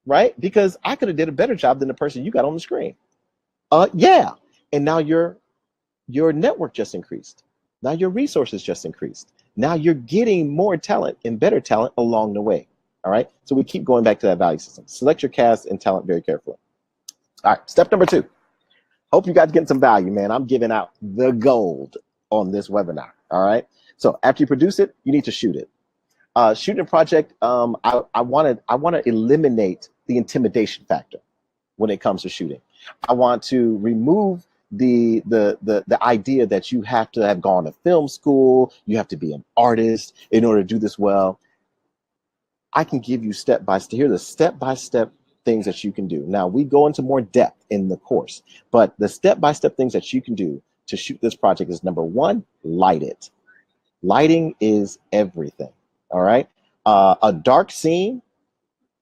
right? Because I could have did a better job than the person you got on the screen. Yeah, and now your network just increased. Now your resources just increased. Now you're getting more talent and better talent along the way, all right? So we keep going back to that value system. Select your cast and talent very carefully. All right, step number 2. Hope you guys getting some value, man. I'm giving out the gold on this webinar, all right? So after you produce it, you need to shoot it. Shooting a project, I want to eliminate the intimidation factor when it comes to shooting. I want to remove the idea that you have to have gone to film school, you have to be an artist in order to do this well. I can give you step-by-step. Here are the step-by-step things that you can do. Now, we go into more depth in the course, but the step-by-step things that you can do to shoot this project is, number 1, light it. Lighting is everything, all right? A dark scene,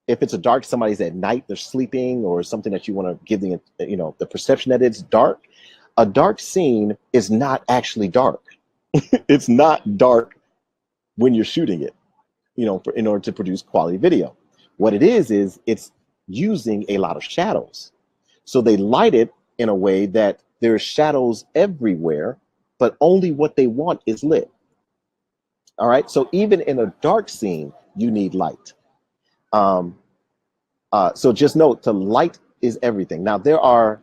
if it's a dark, somebody's at night, they're sleeping, or something that you want to give the perception that it's dark. A dark scene is not actually dark. It's not dark when you're shooting it, in order to produce quality video. What it is it's using a lot of shadows. So they light it in a way that there's shadows everywhere, but only what they want is lit. All right. So even in a dark scene, you need light. So just note, the light is everything. Now there are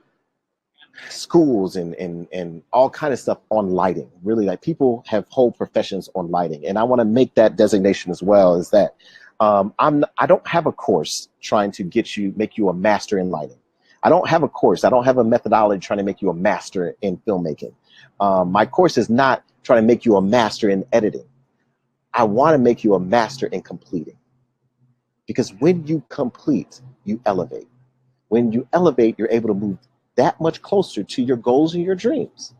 schools and all kind of stuff on lighting. Really, like, people have whole professions on lighting, and I want to make that designation as well. Is that I don't have a course trying to make you a master in lighting. I don't have a course. I don't have a methodology trying to make you a master in filmmaking. My course is not trying to make you a master in editing. I want to make you a master in completing. Because when you complete, you elevate. When you elevate, you're able to move that much closer to your goals and your dreams,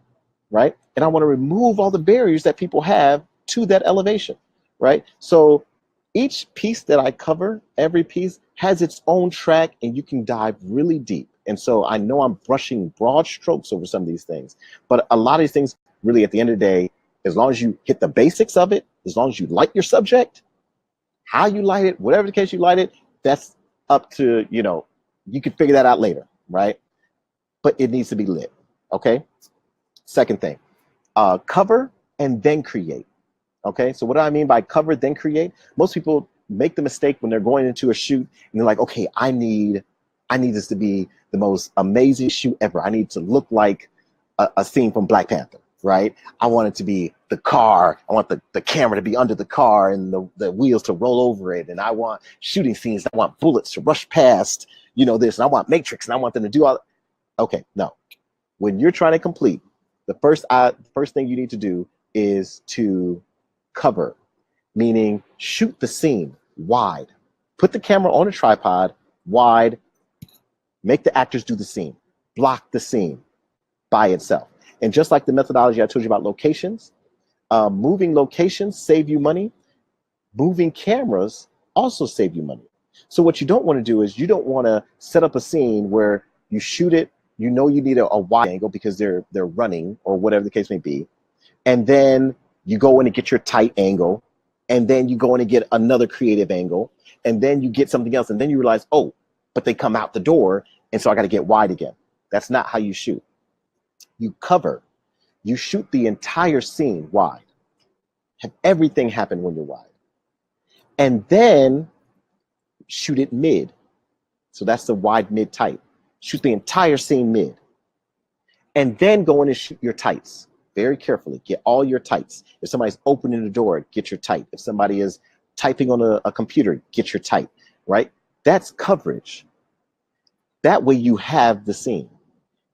right? And I want to remove all the barriers that people have to that elevation, right? So each piece that I cover, every piece has its own track, and you can dive really deep. And so I know I'm brushing broad strokes over some of these things, but a lot of these things, really, at the end of the day, as long as you hit the basics of it, as long as you like your subject, How you light it, whatever the case you light it, that's up to, you can figure that out later, right? But it needs to be lit, okay? Second thing, cover and then create, okay? So what do I mean by cover then create? Most people make the mistake when they're going into a shoot and they're like, okay, I need this to be the most amazing shoot ever. I need to look like a scene from Black Panther, right? I want it to be the car. I want the camera to be under the car and the wheels to roll over it. And I want shooting scenes. I want bullets to rush past, this. And I want Matrix and I want them to do all. Okay, no. When you're trying to complete, the first thing you need to do is to cover, meaning shoot the scene wide. Put the camera on a tripod, wide. Make the actors do the scene. Block the scene by itself. And just like the methodology I told you about locations, moving locations save you money. Moving cameras also save you money. So what you don't want to do is you don't want to set up a scene where you shoot it, you need a wide angle because they're running or whatever the case may be. And then you go in and get your tight angle. And then you go in and get another creative angle. And then you get something else. And then you realize, oh, but they come out the door. And so I got to get wide again. That's not how you shoot. You cover. You shoot the entire scene wide. Have everything happen when you're wide. And then shoot it mid. So that's the wide, mid, tight. Shoot the entire scene mid. And then go in and shoot your tights. Very carefully. Get all your tights. If somebody's opening the door, get your tight. If somebody is typing on a computer, get your tight, right? That's coverage. That way you have the scene.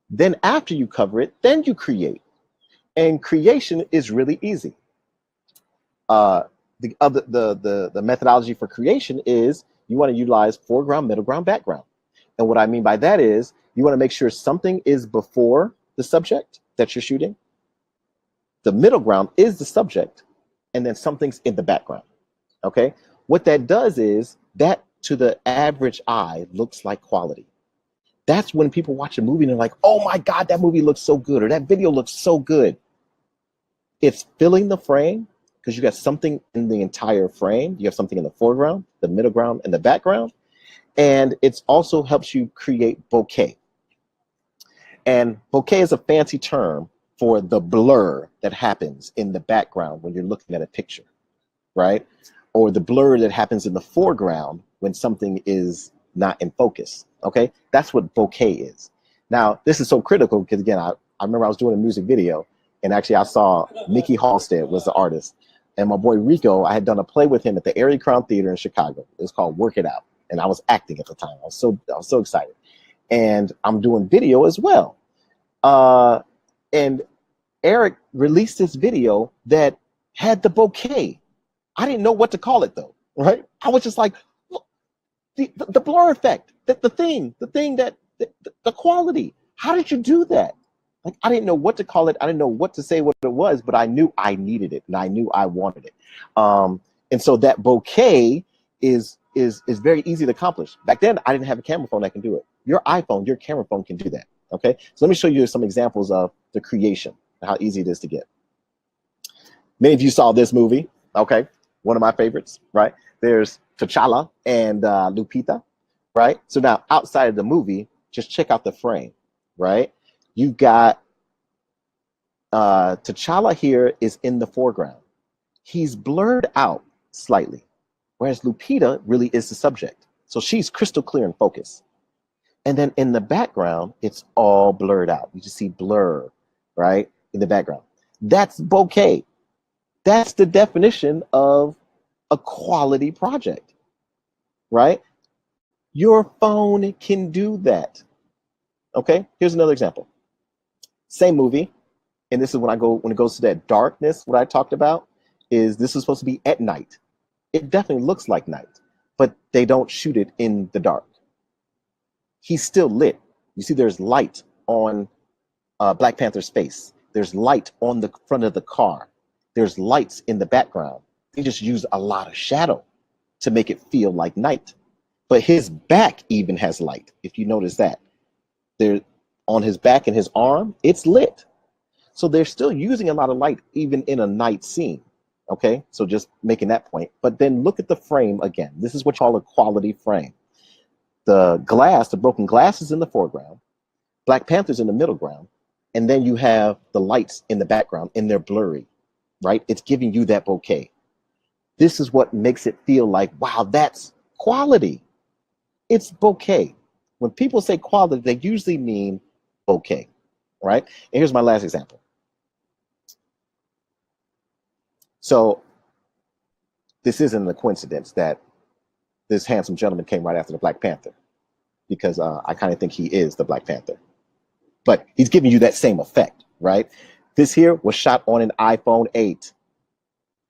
Then after you cover it, then you create. And creation is really easy. The methodology for creation is you want to utilize foreground, middle ground, background. And what I mean by that is you want to make sure something is before the subject that you're shooting. The middle ground is the subject, and then something's in the background. Okay? What that does is that to the average eye looks like quality. That's when people watch a movie and they're like, oh my God, that movie looks so good, or that video looks so good. It's filling the frame because you got something in the entire frame. You have something in the foreground, the middle ground, and the background. And it also helps you create bokeh. And bokeh is a fancy term for the blur that happens in the background when you're looking at a picture, right? Or the blur that happens in the foreground when something is not in focus, okay? That's what bokeh is. Now, this is so critical because, again, I remember I was doing a music video, and actually I saw Mickey Halstead was the artist. And my boy Rico, I had done a play with him at the Area Crown Theater in Chicago. It was called Work It Out. And I was acting at the time. I was so excited. And I'm doing video as well. And Eric released this video that had the bokeh. I didn't know what to call it though, right? I was just like, look, the blur effect, the quality. How did you do that? Like, I didn't know what to call it. I didn't know what to say, what it was, but I knew I needed it and I knew I wanted it. And so that bokeh is very easy to accomplish. Back then, I didn't have a camera phone that can do it. Your iPhone, your camera phone can do that, okay? So let me show you some examples of the creation, how easy it is to get. Many of you saw this movie, okay? One of my favorites, right? There's T'Challa and Lupita, right? So now outside of the movie, just check out the frame, right? You've got T'Challa here is in the foreground. He's blurred out slightly, whereas Lupita really is the subject. So she's crystal clear and focused. And then in the background, it's all blurred out. You just see blur, right, in the background. That's bokeh. That's the definition of a quality project, right? Your phone can do that. Okay, here's another example. Same movie, and this is when it goes to that darkness, what I talked about, is this is supposed to be at night. It definitely looks like night, but they don't shoot it in the dark. He's still lit. You see there's light on Black Panther's face. There's light on the front of the car. There's lights in the background. They just use a lot of shadow to make it feel like night. But his back even has light, if you notice that. There, on his back and his arm, it's lit. So they're still using a lot of light even in a night scene, Okay, so just making that point. But then look at the frame again. This is what you call a quality frame. The glass, the broken glass is in the foreground, Black Panther's in the middle ground, and then you have the lights in the background and they're blurry, right? It's giving you that bokeh. This is what makes it feel like, wow, that's quality. It's bokeh. When people say quality, they usually mean bokeh, right? And here's my last example. So this isn't a coincidence that this handsome gentleman came right after the Black Panther, because I kind of think he is the Black Panther. But he's giving you that same effect, right? This here was shot on an iPhone 8,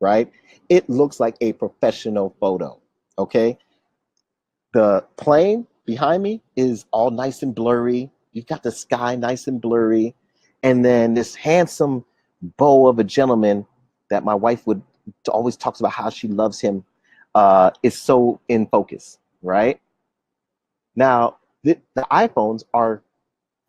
right? It looks like a professional photo, okay? The plane behind me is all nice and blurry. You've got the sky nice and blurry. And then this handsome beau of a gentleman that my wife would always talks about how she loves him is so in focus, right? Now, the iPhones are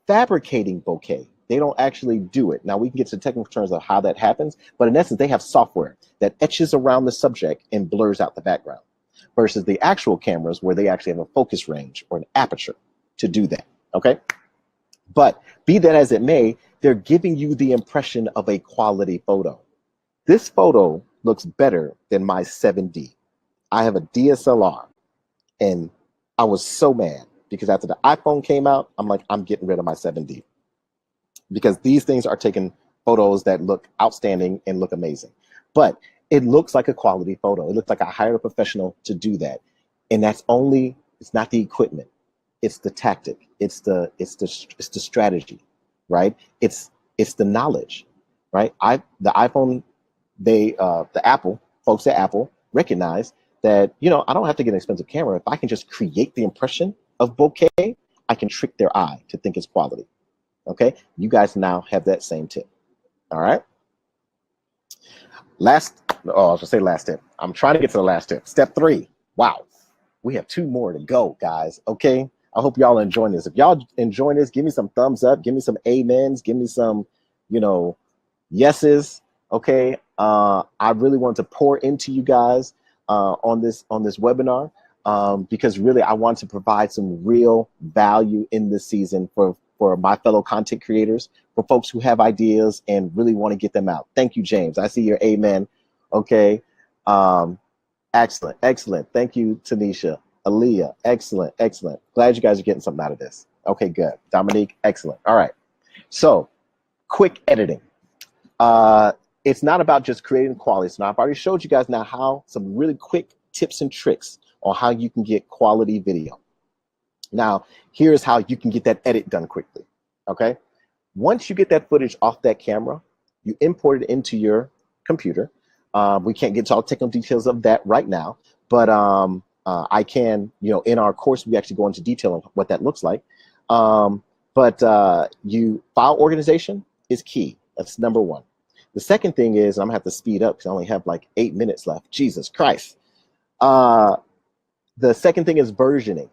fabricating bokeh. They don't actually do it. Now, we can get to the technical terms of how that happens, but in essence, they have software that etches around the subject and blurs out the background, versus the actual cameras where they actually have a focus range or an aperture to do that, okay? But be that as it may, they're giving you the impression of a quality photo. This photo looks better than my 7D. I have a DSLR, and I was so mad because after the iPhone came out, I'm like, I'm getting rid of my 7D, because these things are taking photos that look outstanding and look amazing. But it looks like a quality photo. It looks like I hired a professional to do that. And that's only, it's not the equipment, it's the tactic, it's the strategy, right? It's the knowledge, right? The iPhone, the Apple, folks at Apple recognize that, you know, I don't have to get an expensive camera. If I can just create the impression of bokeh, I can trick their eye to think it's quality. Okay, you guys now have that same tip. All right. I was gonna say last tip. I'm trying to get to the last tip. Step 3. Wow, we have 2 more to go, guys. Okay, I hope y'all enjoying this. If y'all enjoying this, give me some thumbs up, give me some amens, give me some, you know, yeses. Okay, I really want to pour into you guys on this webinar, because really I want to provide some real value in this season for my fellow content creators, for folks who have ideas and really want to get them out. Thank you, James. I see your amen. Okay. Excellent. Excellent. Thank you, Tanisha. Aaliyah. Excellent. Excellent. Glad you guys are getting something out of this. Okay, good. Dominique. Excellent. All right. So quick editing. It's not about just creating quality. So now I've already showed you guys now how some really quick tips and tricks on how you can get quality video. Now, here's how you can get that edit done quickly, okay? Once you get that footage off that camera, you import it into your computer. We can't get to all technical details of that right now, but I can, you know, in our course, we actually go into detail on what that looks like. File organization is key. That's number 1. The second thing is, I'm gonna have to speed up because I only have like 8 minutes left. Jesus Christ. The second thing is versioning.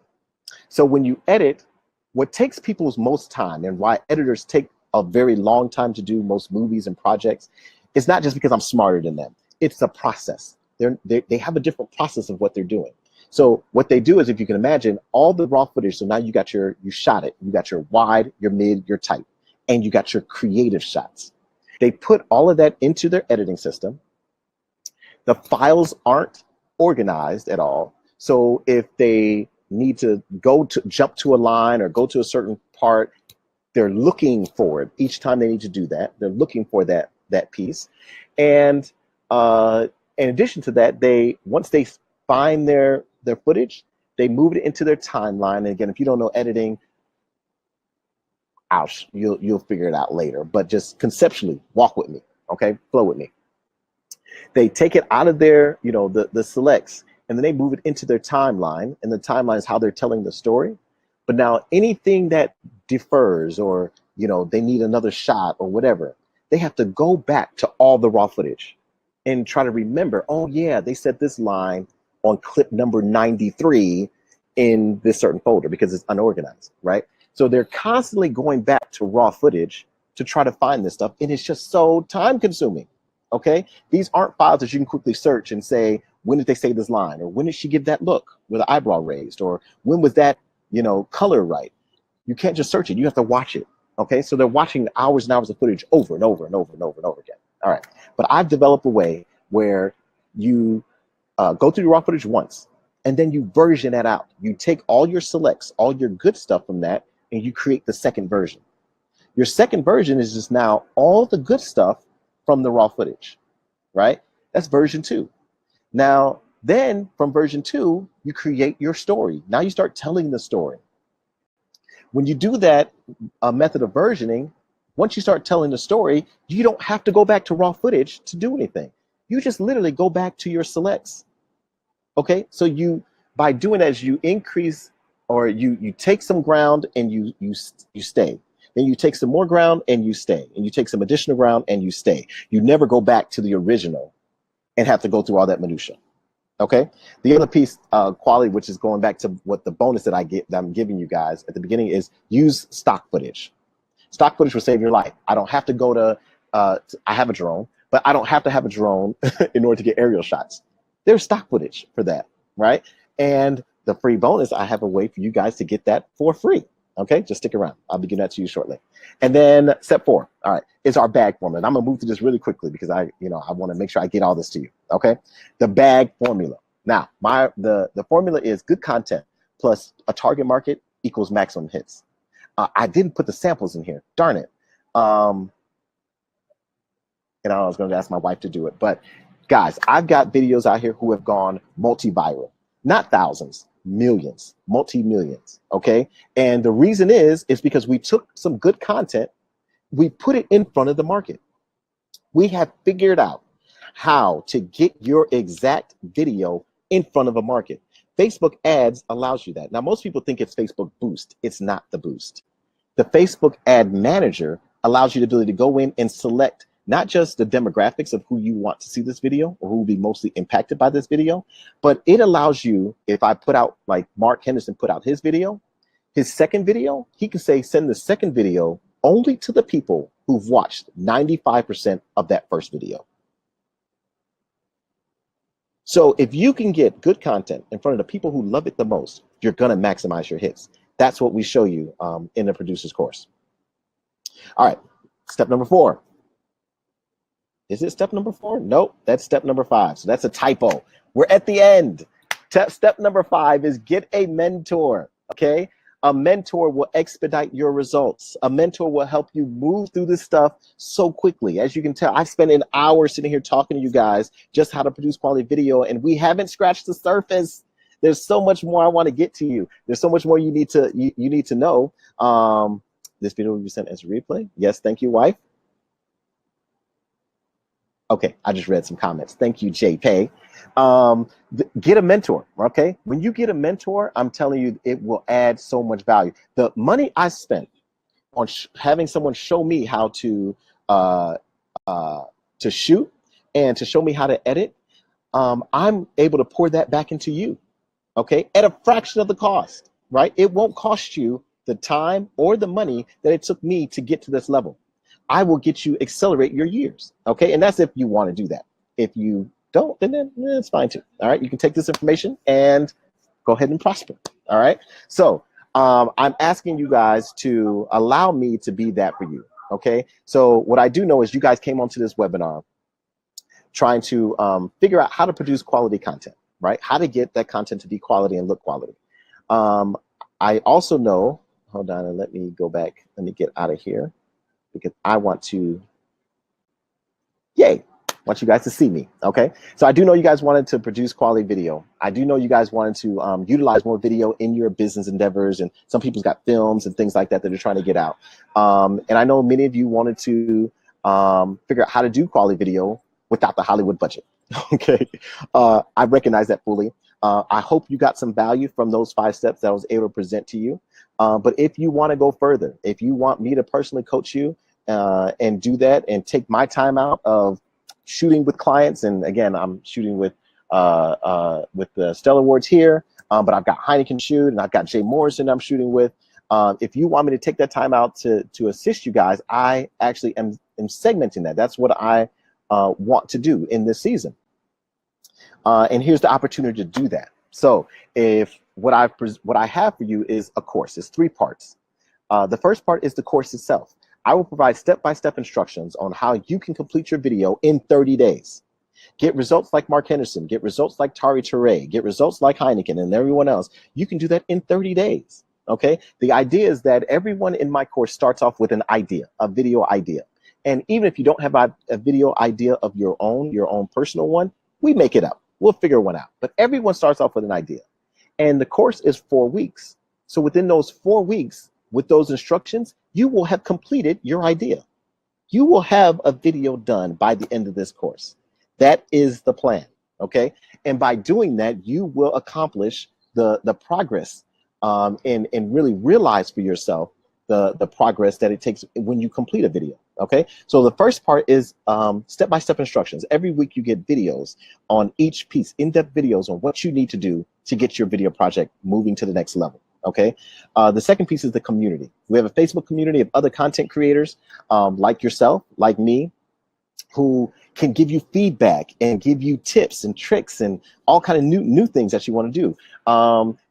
So when you edit, what takes people's most time and why editors take a very long time to do most movies and projects, it's not just because I'm smarter than them. It's a process. They have a different process of what they're doing. So what they do is, if you can imagine, all the raw footage. So now you shot it. You got your wide, your mid, your tight, and you got your creative shots. They put all of that into their editing system. The files aren't organized at all. So if they need to jump to a line or go to a certain part, they're looking for it each time they need to do that. They're looking for that piece. And in addition to that, once they find their footage, they move it into their timeline. And again, if you don't know editing, you'll figure it out later. But just conceptually, walk with me, okay? Flow with me. They take it out of their, you know, the selects, and then they move it into their timeline, and the timeline is how they're telling the story. But now anything that differs, or, you know, they need another shot or whatever, they have to go back to all the raw footage and try to remember, oh yeah, they said this line on clip number 93 in this certain folder because it's unorganized, right? So they're constantly going back to raw footage to try to find this stuff, and it's just so time consuming. Okay, these aren't files that you can quickly search and say, when did they say this line, or when did she give that look with the eyebrow raised, or when was that, you know, color right? You can't just search it. You have to watch it. Okay, so they're watching hours and hours of footage over and over and over and over and over again. All right, but I've developed a way where you go through the raw footage once, and then you version that out. You take all your selects, all your good stuff from that, and you create the second version. Your second version is just now all the good stuff from the raw footage, right? That's version 2. Now, then from version 2, you create your story. Now you start telling the story. When you do that method of versioning, once you start telling the story, you don't have to go back to raw footage to do anything. You just literally go back to your selects. Okay, so you, by doing that, you increase, or you take some ground and you stay. Then you take some more ground and you stay, and you take some additional ground and you stay. You never go back to the original and have to go through all that minutia. Okay. The other piece, quality, which is going back to what the bonus that I'm giving you guys at the beginning, is use stock footage. Stock footage will save your life. I don't have to go to, I have a drone, but I don't have to have a drone in order to get aerial shots. There's stock footage for that, right? And the free bonus, I have a way for you guys to get that for free. Okay, just stick around. I'll be giving that to you shortly. And then step 4, all right, is our bag formula. And I'm gonna move through this really quickly because I want to make sure I get all this to you. Okay, the bag formula. Now, the formula is good content plus a target market equals maximum hits. I didn't put the samples in here. Darn it. And I was going to ask my wife to do it, but guys, I've got videos out here who have gone multi-viral, not thousands, millions, multi-millions. Okay. And the reason is because we took some good content, we put it in front of the market. We have figured out how to get your exact video in front of a market. Facebook ads allows you that. Now, most people think it's Facebook Boost. It's not the Boost. The Facebook ad manager allows you the ability to go in and select not just the demographics of who you want to see this video or who will be mostly impacted by this video, but it allows you, if I put out, like Mark Henderson put out his video, his second video, he can say, send the second video only to the people who've watched 95% of that first video. So if you can get good content in front of the people who love it the most, you're going to maximize your hits. That's what we show you in the producer's course. All right, step number 4. Is it step number 4? Nope, that's step number 5. So that's a typo. We're at the end. Step number 5 is get a mentor, okay? A mentor will expedite your results. A mentor will help you move through this stuff so quickly. As you can tell, I've spent an hour sitting here talking to you guys just how to produce quality video, and we haven't scratched the surface. There's so much more I want to get to you. There's so much more you need to know. This video will be sent as a replay. Yes, thank you, wife. Okay, I just read some comments. Thank you, JP. Get a mentor, okay? When you get a mentor, I'm telling you, it will add so much value. The money I spent on having someone show me how to shoot and to show me how to edit, I'm able to pour that back into you, okay? At a fraction of the cost, right? It won't cost you the time or the money that it took me to get to this level. I will get you accelerate your years, okay? And that's if you want to do that. If you don't, then it's fine too, all right? You can take this information and go ahead and prosper, all right? So I'm asking you guys to allow me to be that for you, okay? So what I do know is you guys came onto this webinar trying to figure out how to produce quality content, right? How to get that content to be quality and look quality. I also know, hold on, and let me go back. Let me get out of here, because I want to, want you guys to see me, okay? So I do know you guys wanted to produce quality video. I do know you guys wanted to utilize more video in your business endeavors, and some people's got films and things like that that they're trying to get out. And I know many of you wanted to figure out how to do quality video without the Hollywood budget, okay? I recognize that fully. I hope you got some value from those 5 steps that I was able to present to you. But if you want to go further, if you want me to personally coach you and do that and take my time out of shooting with clients, and again, I'm shooting with the Stellar Awards here, but I've got Heineken shoot and I've got Jay Morrison I'm shooting with. If you want me to take that time out to assist you guys, I actually am segmenting that. That's what I want to do in this season. And here's the opportunity to do that. So if what I have for you is a course. It's 3 parts. The first part is the course itself. I will provide step-by-step instructions on how you can complete your video in 30 days. Get results like Mark Henderson, get results like Tari Ture, get results like Heineken and everyone else. You can do that in 30 days, okay? The idea is that everyone in my course starts off with an idea, a video idea. And even if you don't have a video idea of your own personal one, we make it up. We'll figure one out. But everyone starts off with an idea. And the course is 4 weeks. So within those 4 weeks, with those instructions, you will have completed your idea. You will have a video done by the end of this course. That is the plan, okay? And by doing that, you will accomplish the progress and really realize for yourself the progress that it takes when you complete a video, okay? So the first part is step-by-step instructions. Every week you get videos on each piece, in-depth videos on what you need to do to get your video project moving to the next level. Okay. The second piece is the community. We have a Facebook community of other content creators like yourself, like me, who can give you feedback and give you tips and tricks and all kind of new things that you want to do.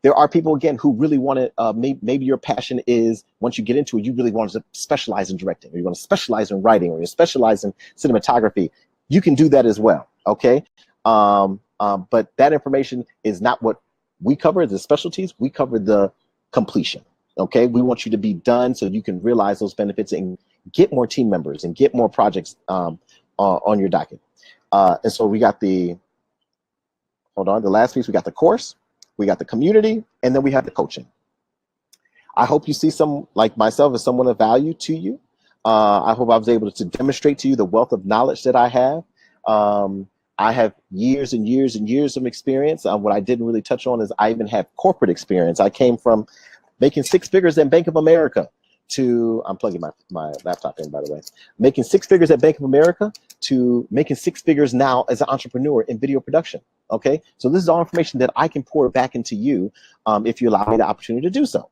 There are people, again, who really want to, maybe your passion is, once you get into it, you really want to specialize in directing, or you want to specialize in writing, or you specialize in cinematography. You can do that as well. Okay. But that information is not what we cover, the specialties. We cover the completion. Okay, we want you to be done so you can realize those benefits and get more team members and get more projects on your docket. And so we got the last piece. We got the course, we got the community, and then we have the coaching. I hope you see some, like myself, as someone of value to you. I hope I was able to demonstrate to you the wealth of knowledge that I have. I have years and years and years of experience. What I didn't really touch on is I even have corporate experience. I came from making 6 figures at Bank of America to, I'm plugging my laptop in, by the way, making 6 figures at Bank of America to making 6 figures now as an entrepreneur in video production. Okay, so this is all information that I can pour back into you if you allow me the opportunity to do so.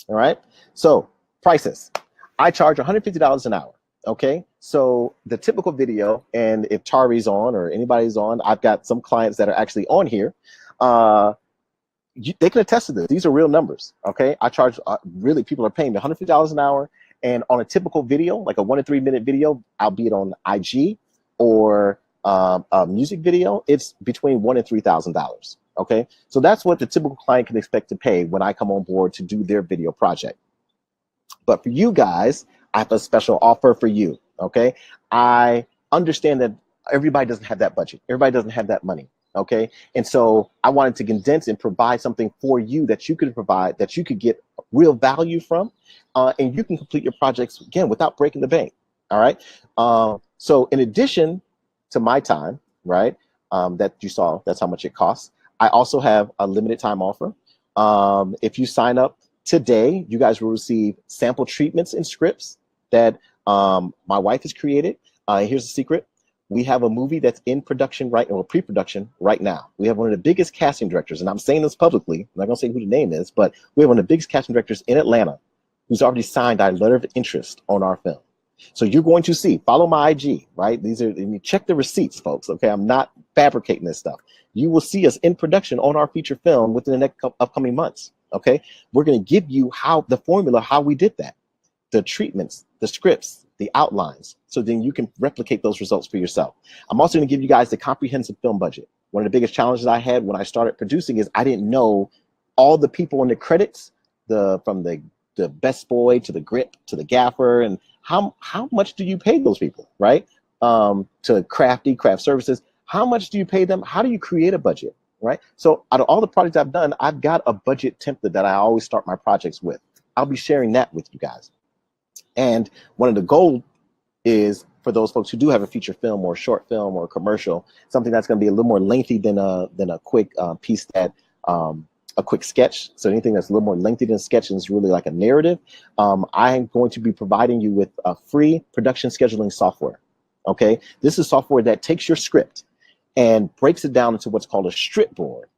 All right, so prices. I charge $150 an hour. Okay, so the typical video, and if Tari's on or anybody's on, I've got some clients that are actually on here. They can attest to this. These are real numbers. Okay, I charge really, people are paying me $150 an hour, and on a typical video, like a 1 to 3 minute video, albeit on IG or a music video, it's between $1,000 and $3,000. Okay, so that's what the typical client can expect to pay when I come on board to do their video project. But for you guys, I have a special offer for you, okay? I understand that everybody doesn't have that budget. Everybody doesn't have that money, okay? And so I wanted to condense and provide something for you that you could provide, that you could get real value from, and you can complete your projects, again, without breaking the bank, all right? So in addition to my time, right, that you saw, that's how much it costs, I also have a limited time offer. If you sign up today, you guys will receive sample treatments and scripts that my wife has created. Here's the secret. We have a movie that's in production or pre-production right now. We have one of the biggest casting directors, and I'm saying this publicly, I'm not gonna say who the name is, but we have one of the biggest casting directors in Atlanta who's already signed our letter of interest on our film. So you're going to see, follow my IG, right? These are, and you check the receipts, folks, okay? I'm not fabricating this stuff. You will see us in production on our feature film within the next upcoming months, okay? We're gonna give you the formula, how we did that. The treatments, the scripts, the outlines, so then you can replicate those results for yourself. I'm also going to give you guys the comprehensive film budget. One of the biggest challenges I had when I started producing is I didn't know all the people in the credits, from the best boy to the grip to the gaffer, and how much do you pay those people, right? To craft services, how much do you pay them? How do you create a budget, right? So out of all the projects I've done, I've got a budget template that I always start my projects with. I'll be sharing that with you guys. And one of the goals is for those folks who do have a feature film or a short film or a commercial, something that's going to be a little more lengthy than a quick piece that a quick sketch. So anything that's a little more lengthy than a sketch and is really like a narrative. I am going to be providing you with a free production scheduling software. Okay, this is software that takes your script and breaks it down into what's called a strip board.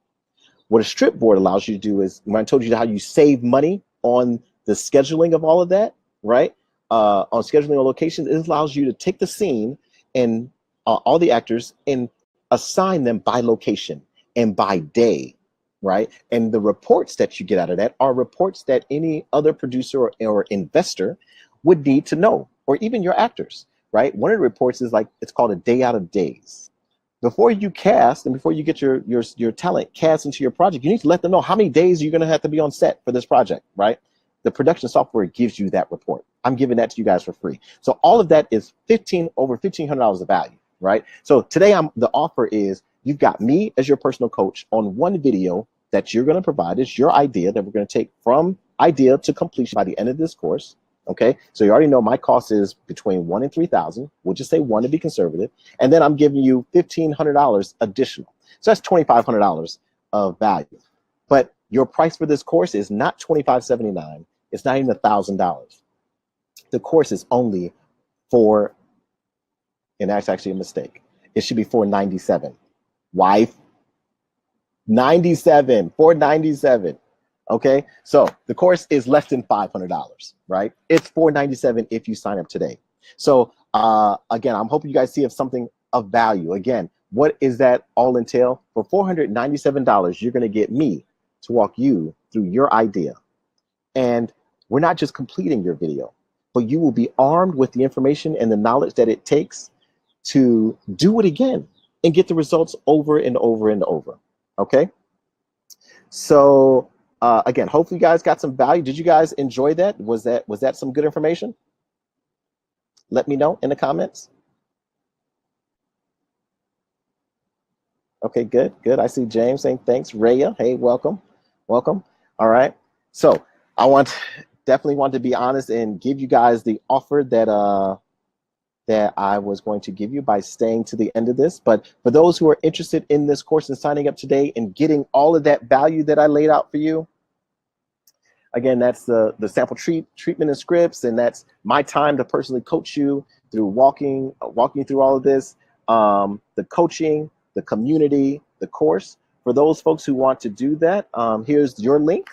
What a strip board allows you to do is, when I told you how you save money on the scheduling of all of that, right? On scheduling on locations, it allows you to take the scene and all the actors and assign them by location and by day, right? And the reports that you get out of that are reports that any other producer or investor would need to know, or even your actors, right? One of the reports is like, it's called a day out of days. Before you cast and before you get your talent cast into your project, you need to let them know how many days you're going to have to be on set for this project, right? The production software gives you that report. I'm giving that to you guys for free. So all of that is over $1,500 of value, right? So today the offer is you've got me as your personal coach on one video that you're going to provide. It's your idea that we're going to take from idea to completion by the end of this course. Okay, so you already know my cost is between $1,000 and $3,000. We'll just say $1,000 to be conservative, and then I'm giving you $1,500 additional. So that's $2,500 of value. But your price for this course is not $2,579. It's not even $1,000. The course is only and that's actually a mistake. It should be $497. Why? $497. Okay, so the course is less than $500, right? It's $497 if you sign up today. So again, I'm hoping you guys see something of value. Again, what is that all entail? For $497, you're going to get me to walk you through your idea. And we're not just completing your video, but you will be armed with the information and the knowledge that it takes to do it again and get the results over and over and over. Okay, so again, hopefully you guys got some value. Did you guys enjoy that? Was that some good information? Let me know in the comments. Okay, good. I see James saying thanks. Raya, hey, welcome. All right. So I definitely want to be honest and give you guys the offer that I was going to give you by staying to the end of this. But for those who are interested in this course and signing up today and getting all of that value that I laid out for you, again, that's the sample treatment and scripts, and that's my time to personally coach you through walking you through all of this, the coaching, the community, the course. For those folks who want to do that, here's your link.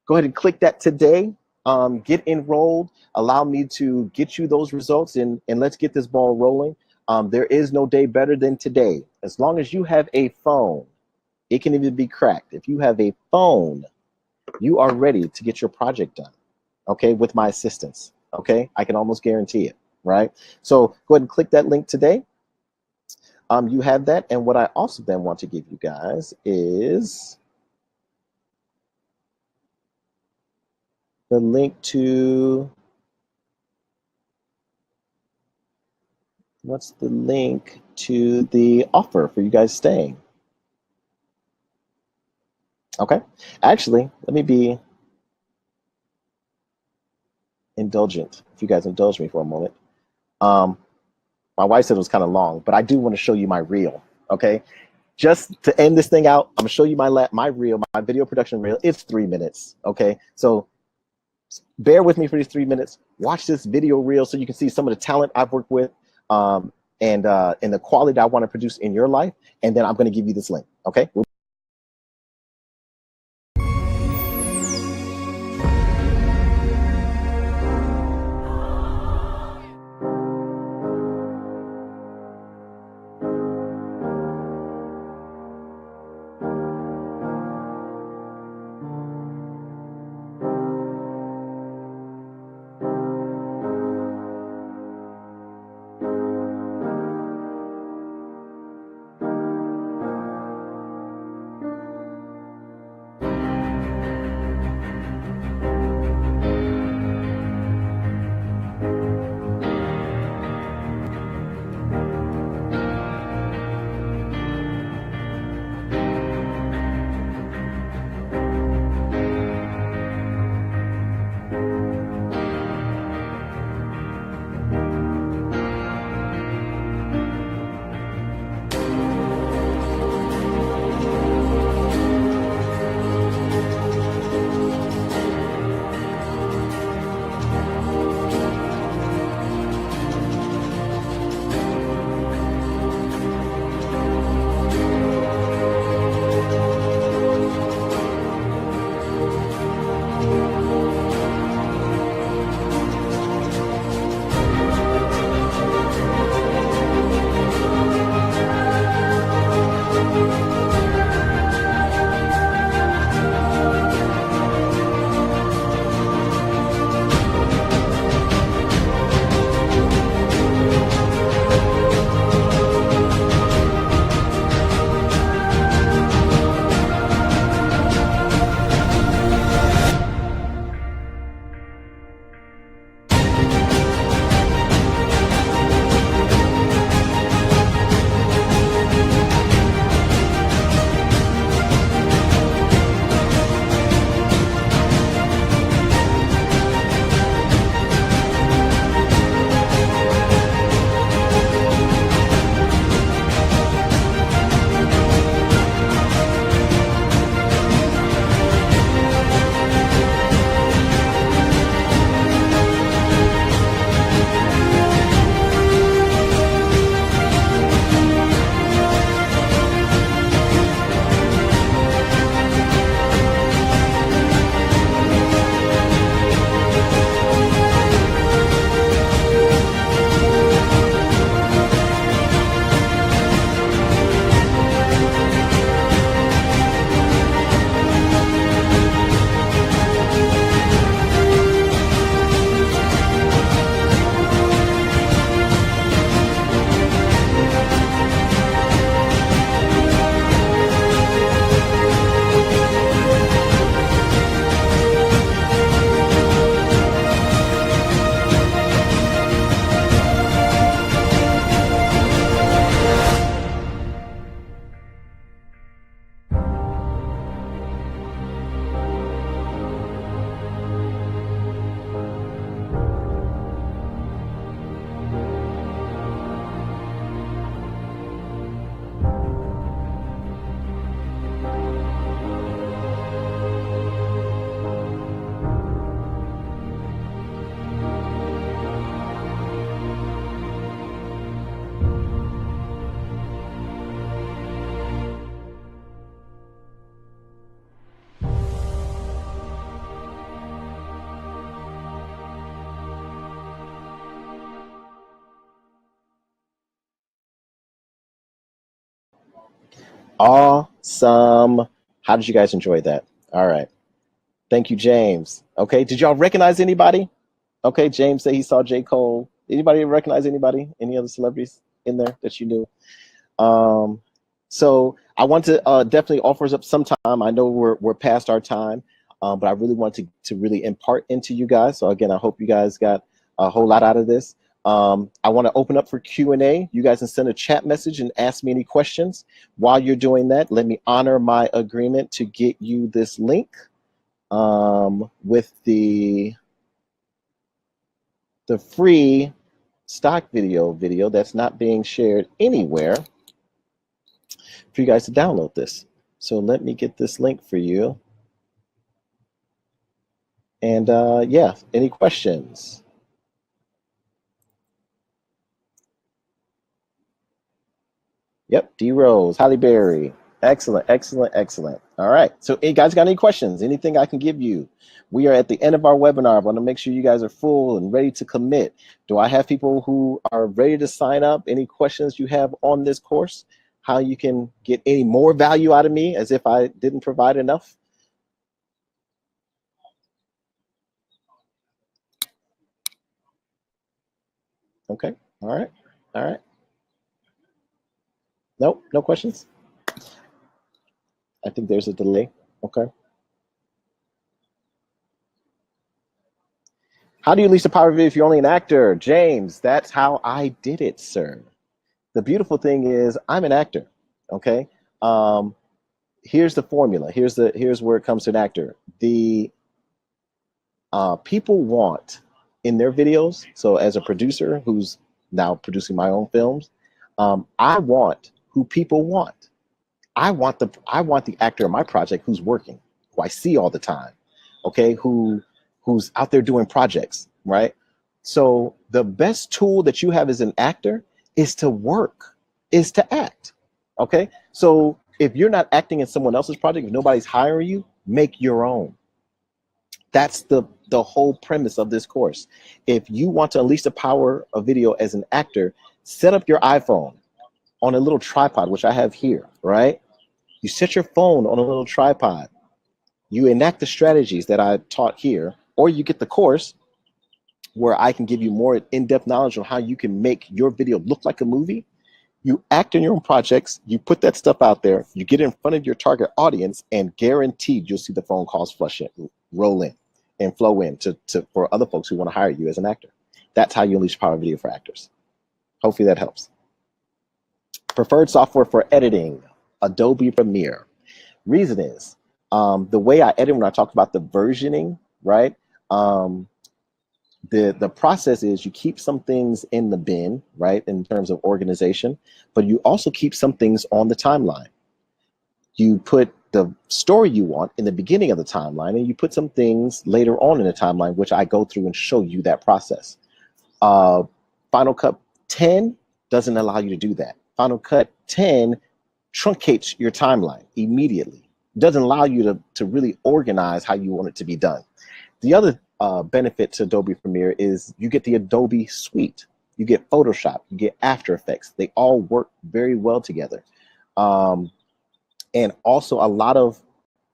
Go ahead and click that today. Get enrolled. Allow me to get you those results, and let's get this ball rolling. There is no day better than today. As long as you have a phone, it can even be cracked. If you have a phone, you are ready to get your project done, okay, with my assistance, okay? I can almost guarantee it, right? So go ahead and click that link today. You have that, and what I also then want to give you guys is the link to, what's the link to the offer for you guys staying? Okay, actually, let me be indulgent. If you guys indulge me for a moment. My wife said it was kind of long, but I do want to show you my reel, okay? Just to end this thing out, I'm gonna show you my reel, my video production reel. It's 3 minutes, okay? So bear with me for these 3 minutes. Watch this video reel so you can see some of the talent I've worked with and the quality that I want to produce in your life. And then I'm gonna give you this link, okay? Awesome. How did you guys enjoy that? All right. Thank you, James. Okay. Did y'all recognize anybody? Okay. James said he saw J. Cole. Anybody recognize anybody? Any other celebrities in there that you knew? So I want to definitely offer up some time. I know we're past our time, but I really want to really impart into you guys. So again, I hope you guys got a whole lot out of this. I want to open up for Q&A. You guys can send a chat message and ask me any questions. While you're doing that, let me honor my agreement to get you this link with the free stock video that's not being shared anywhere for you guys to download this. So let me get this link for you. And yeah, any questions? Yep, D Rose, Holly Berry. Excellent, excellent, excellent. All right. So you guys got any questions? Anything I can give you? We are at the end of our webinar. I want to make sure you guys are full and ready to commit. Do I have people who are ready to sign up? Any questions you have on this course? How you can get any more value out of me as if I didn't provide enough? Okay. All right. All right. Nope. No questions. I think there's a delay. Okay. How do you lease a power video if you're only an actor? James, that's how I did it, sir. The beautiful thing is I'm an actor. Okay. Here's the formula. Here's where it comes to an actor. The people want in their videos. So as a producer who's now producing my own films, I want who people want. I want the actor in my project who's working, who I see all the time, okay, who's out there doing projects, right? So the best tool that you have as an actor is to work, is to act, okay? So if you're not acting in someone else's project, if nobody's hiring you, make your own. That's the whole premise of this course. If you want to unleash the power of video as an actor, set up your iPhone on a little tripod, which I have here, right? You set your phone on a little tripod. You enact the strategies that I taught here, or you get the course where I can give you more in-depth knowledge on how you can make your video look like a movie. You act in your own projects, you put that stuff out there, you get in front of your target audience, and guaranteed you'll see the phone calls flush in, roll in, and flow in for other folks who want to hire you as an actor. That's how you unleash power of video for actors. Hopefully that helps. Preferred software for editing, Adobe Premiere. Reason is, the way I edit when I talk about the versioning, right? The process is you keep some things in the bin, right, in terms of organization, but you also keep some things on the timeline. You put the story you want in the beginning of the timeline, and you put some things later on in the timeline, which I go through and show you that process. Final Cut 10 doesn't allow you to do that. Final Cut 10 truncates your timeline immediately. It doesn't allow you to really organize how you want it to be done. The other benefit to Adobe Premiere is you get the Adobe suite. You get Photoshop, you get After Effects. They all work very well together. And also a lot of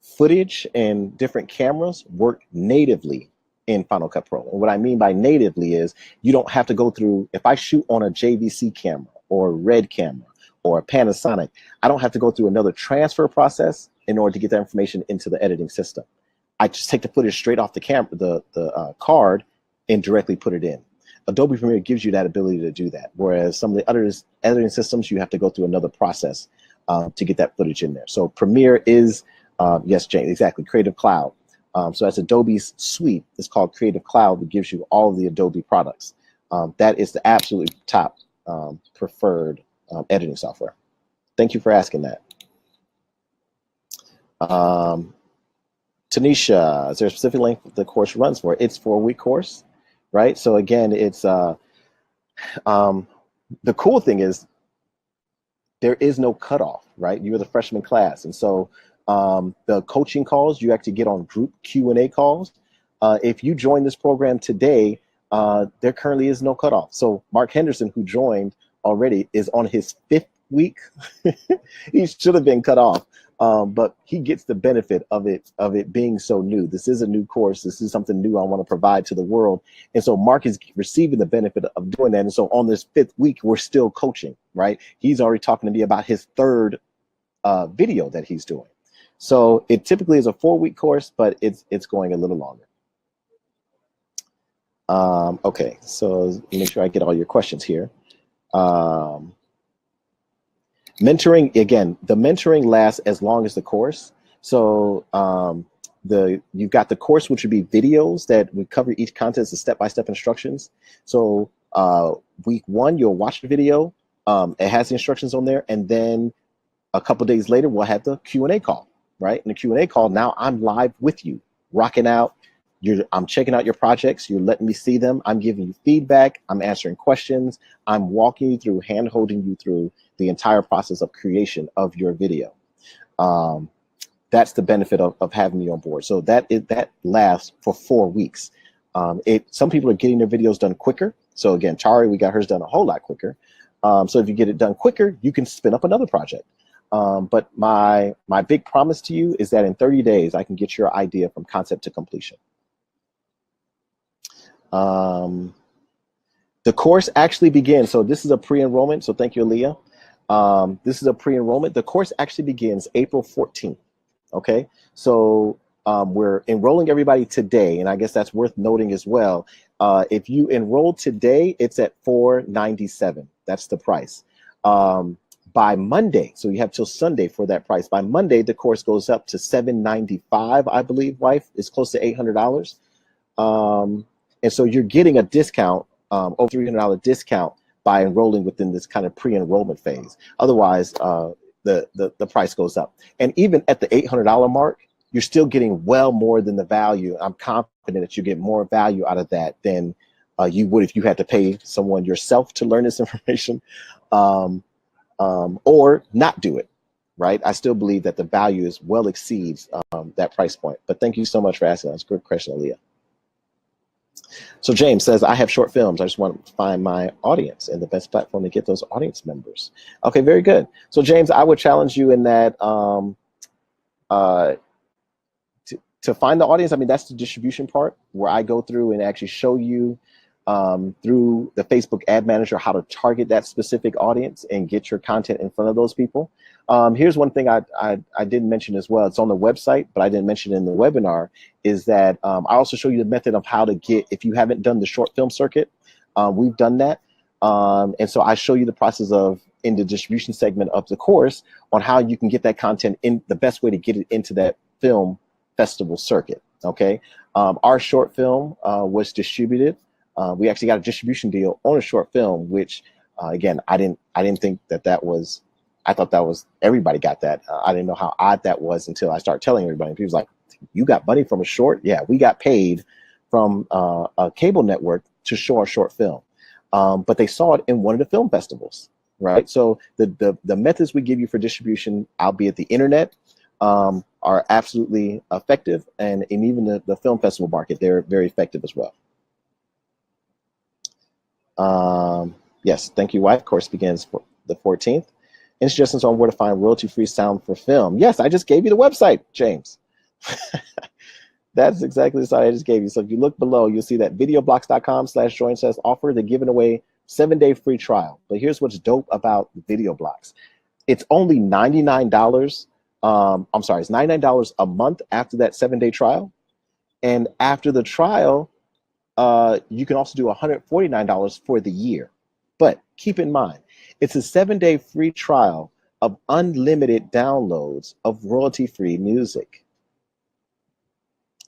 footage and different cameras work natively in Final Cut Pro. And what I mean by natively is you don't have to go through, if I shoot on a JVC camera or a Red camera or a Panasonic, I don't have to go through another transfer process in order to get that information into the editing system. I just take the footage straight off the camera, the card, and directly put it in. Adobe Premiere gives you that ability to do that, whereas some of the other editing systems, you have to go through another process to get that footage in there. So Premiere is, yes, Jane, exactly, Creative Cloud. So that's Adobe's suite. It's called Creative Cloud, that gives you all of the Adobe products. That is the absolute top preferred editing software. Thank you for asking that. Tanisha, is there a specific length the course runs for? It's 4-week course, right? So again, it's the cool thing is there is no cutoff, right? You're the freshman class, and so the coaching calls you actually get on group Q&A calls. If you join this program today, there currently is no cutoff. So Mark Henderson, who joined already, is on his 5th week, he should have been cut off. But he gets the benefit of it being so new. This is a new course. This is something new I want to provide to the world. And so Mark is receiving the benefit of doing that. And so on this 5th week, we're still coaching, right? He's already talking to me about his 3rd video that he's doing. So it typically is a 4-week course, but it's going a little longer. Okay, so make sure I get all your questions here. Mentoring, again, the mentoring lasts as long as the course. So you've got the course, which would be videos that we cover each content as step-by-step instructions. So week 1, you'll watch the video. It has the instructions on there, and then a couple days later, we'll have the Q&A call, right? In the Q&A call, now I'm live with you, rocking out. I'm checking out your projects. You're letting me see them. I'm giving you feedback. I'm answering questions. I'm walking you through, hand-holding you through the entire process of creation of your video. That's the benefit of having me on board. So that lasts for 4 weeks. Some people are getting their videos done quicker. So again, Tari, we got hers done a whole lot quicker. So if you get it done quicker, you can spin up another project. But my big promise to you is that in 30 days, I can get your idea from concept to completion. The course actually begins. So this is a pre-enrollment. So thank you, Aaliyah. This is a pre-enrollment. The course actually begins April 14th. Okay. So we're enrolling everybody today. And I guess that's worth noting as well. If you enroll today, it's at $497. That's the price. By Monday, so you have till Sunday for that price. By Monday, the course goes up to $795, I believe, wife. It's close to $800. And so you're getting a discount, over $300 discount by enrolling within this kind of pre-enrollment phase. Otherwise, the price goes up. And even at the $800 mark, you're still getting well more than the value. I'm confident that you get more value out of that than you would if you had to pay someone yourself to learn this information, or not do it, right? I still believe that the value is well exceeds that price point. But thank you so much for asking. That's a good question, Aaliyah. So James says, I have short films. I just want to find my audience and the best platform to get those audience members. Okay, very good. So James, I would challenge you in that to find the audience. I mean, that's the distribution part where I go through and actually show you through the Facebook ad manager how to target that specific audience and get your content in front of those people. Here's one thing I didn't mention as well. It's on the website, but I didn't mention it in the webinar, is that I also show you the method of how to get, if you haven't done the short film circuit, we've done that. And so I show you the process of, in the distribution segment of the course, on how you can get that content in, the best way to get it into that film festival circuit, okay? Our short film was distributed. We actually got a distribution deal on a short film, which again, I didn't think that was, I thought that was, everybody got that. I didn't know how odd that was until I started telling everybody. People was like, you got money from a short? Yeah, we got paid from a cable network to show our short film. But they saw it in one of the film festivals, right? So the methods we give you for distribution, albeit the internet, are absolutely effective. And even the film festival market, they're very effective as well. Yes, thank you, wife. Course begins for the 14th. Any suggestions on where to find royalty-free sound for film? Yes, I just gave you the website, James. That's exactly the site I just gave you. So if you look below, you'll see that videoblocks.com/join-says-offer. They're giving away 7-day free trial. But here's what's dope about Video Blocks. It's only $99. I'm sorry, it's $99 a month after that 7-day trial. And after the trial, you can also do $149 for the year. But keep in mind, it's a 7-day free trial of unlimited downloads of royalty-free music.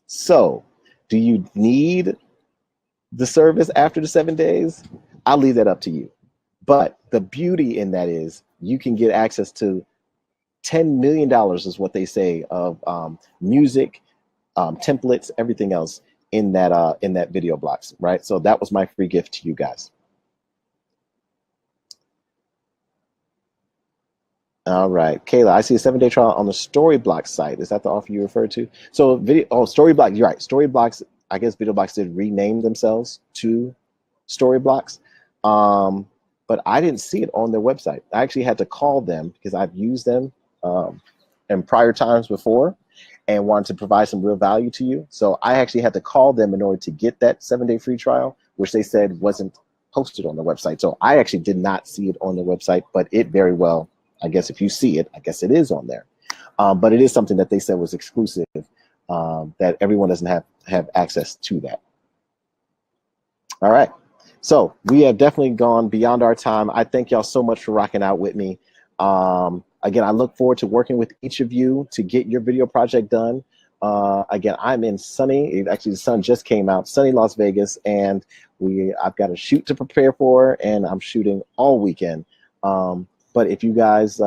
So, do you need the service after the 7 days? I'll leave that up to you. But the beauty in that is you can get access to $10 million is what they say of music, templates, everything else in that Video Blocks, right? So that was my free gift to you guys. All right, Kayla, I see a 7-day trial on the Storyblocks site. Is that the offer you referred to? So Storyblocks, you're right. Storyblocks, I guess Video Blocks did rename themselves to Storyblocks. But but I didn't see it on their website. I actually had to call them because I've used them in prior times before and wanted to provide some real value to you. So I actually had to call them in order to get that 7-day free trial, which they said wasn't posted on the website. So I actually did not see it on the website, but it very well, I guess if you see it, I guess it is on there. But it is something that they said was exclusive, that everyone doesn't have access to that. All right. So we have definitely gone beyond our time. I thank y'all so much for rocking out with me. Again, I look forward to working with each of you to get your video project done. Again, I'm in sunny, actually the sun just came out, sunny Las Vegas, and I've got a shoot to prepare for, and I'm shooting all weekend. But if you guys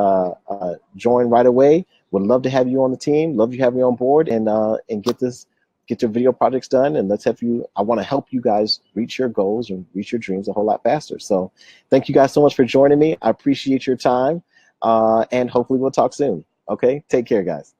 join right away, would love to have you on the team, love to have you on board, and get your video projects done, and I want to help you guys reach your goals and reach your dreams a whole lot faster. So thank you guys so much for joining me. I appreciate your time, and hopefully we'll talk soon. Okay, take care, guys.